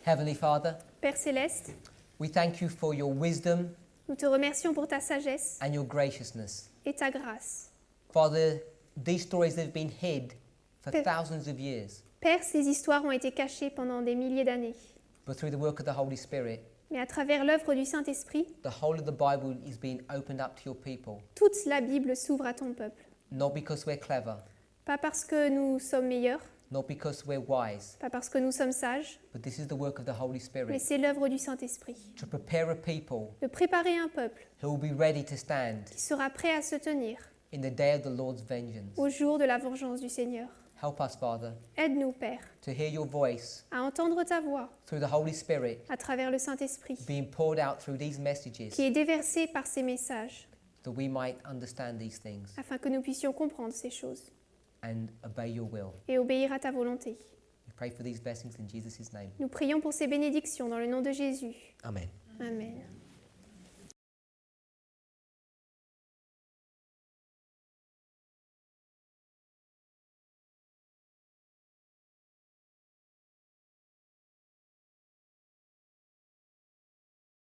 Heavenly Father, Père céleste, we thank you for your wisdom nous te remercions pour ta sagesse and your graciousness. et ta grâce. Father, these stories have been hid for Père- thousands of years, Père, ces histoires ont été cachées pendant des milliers d'années. but through the work of the Holy Spirit, Mais à travers l'œuvre du Saint-Esprit, the whole of the Bible is being opened up to your people, toute la Bible s'ouvre à ton peuple. not because we're clever, Pas parce que nous sommes meilleurs, not because we're wise, pas parce que nous sommes sages, but this is the work of the Holy mais Spirit c'est l'œuvre du Saint-Esprit. to prepare a people De préparer un peuple who will be ready to stand qui sera prêt à se tenir in the day of the Lord's vengeance. au jour de la vengeance du Seigneur. Help us, Father, Aide-nous, Père, to hear your voice à entendre ta voix through the Holy Spirit à travers le Saint-Esprit, being poured out through these messages, qui est déversé par ces messages, that we might understand these things afin que nous puissions comprendre ces choses and obey your will. et obéir à ta volonté. We pray for these blessings in Jesus' name. Nous prions pour ces bénédictions dans le nom de Jésus. Amen. Amen.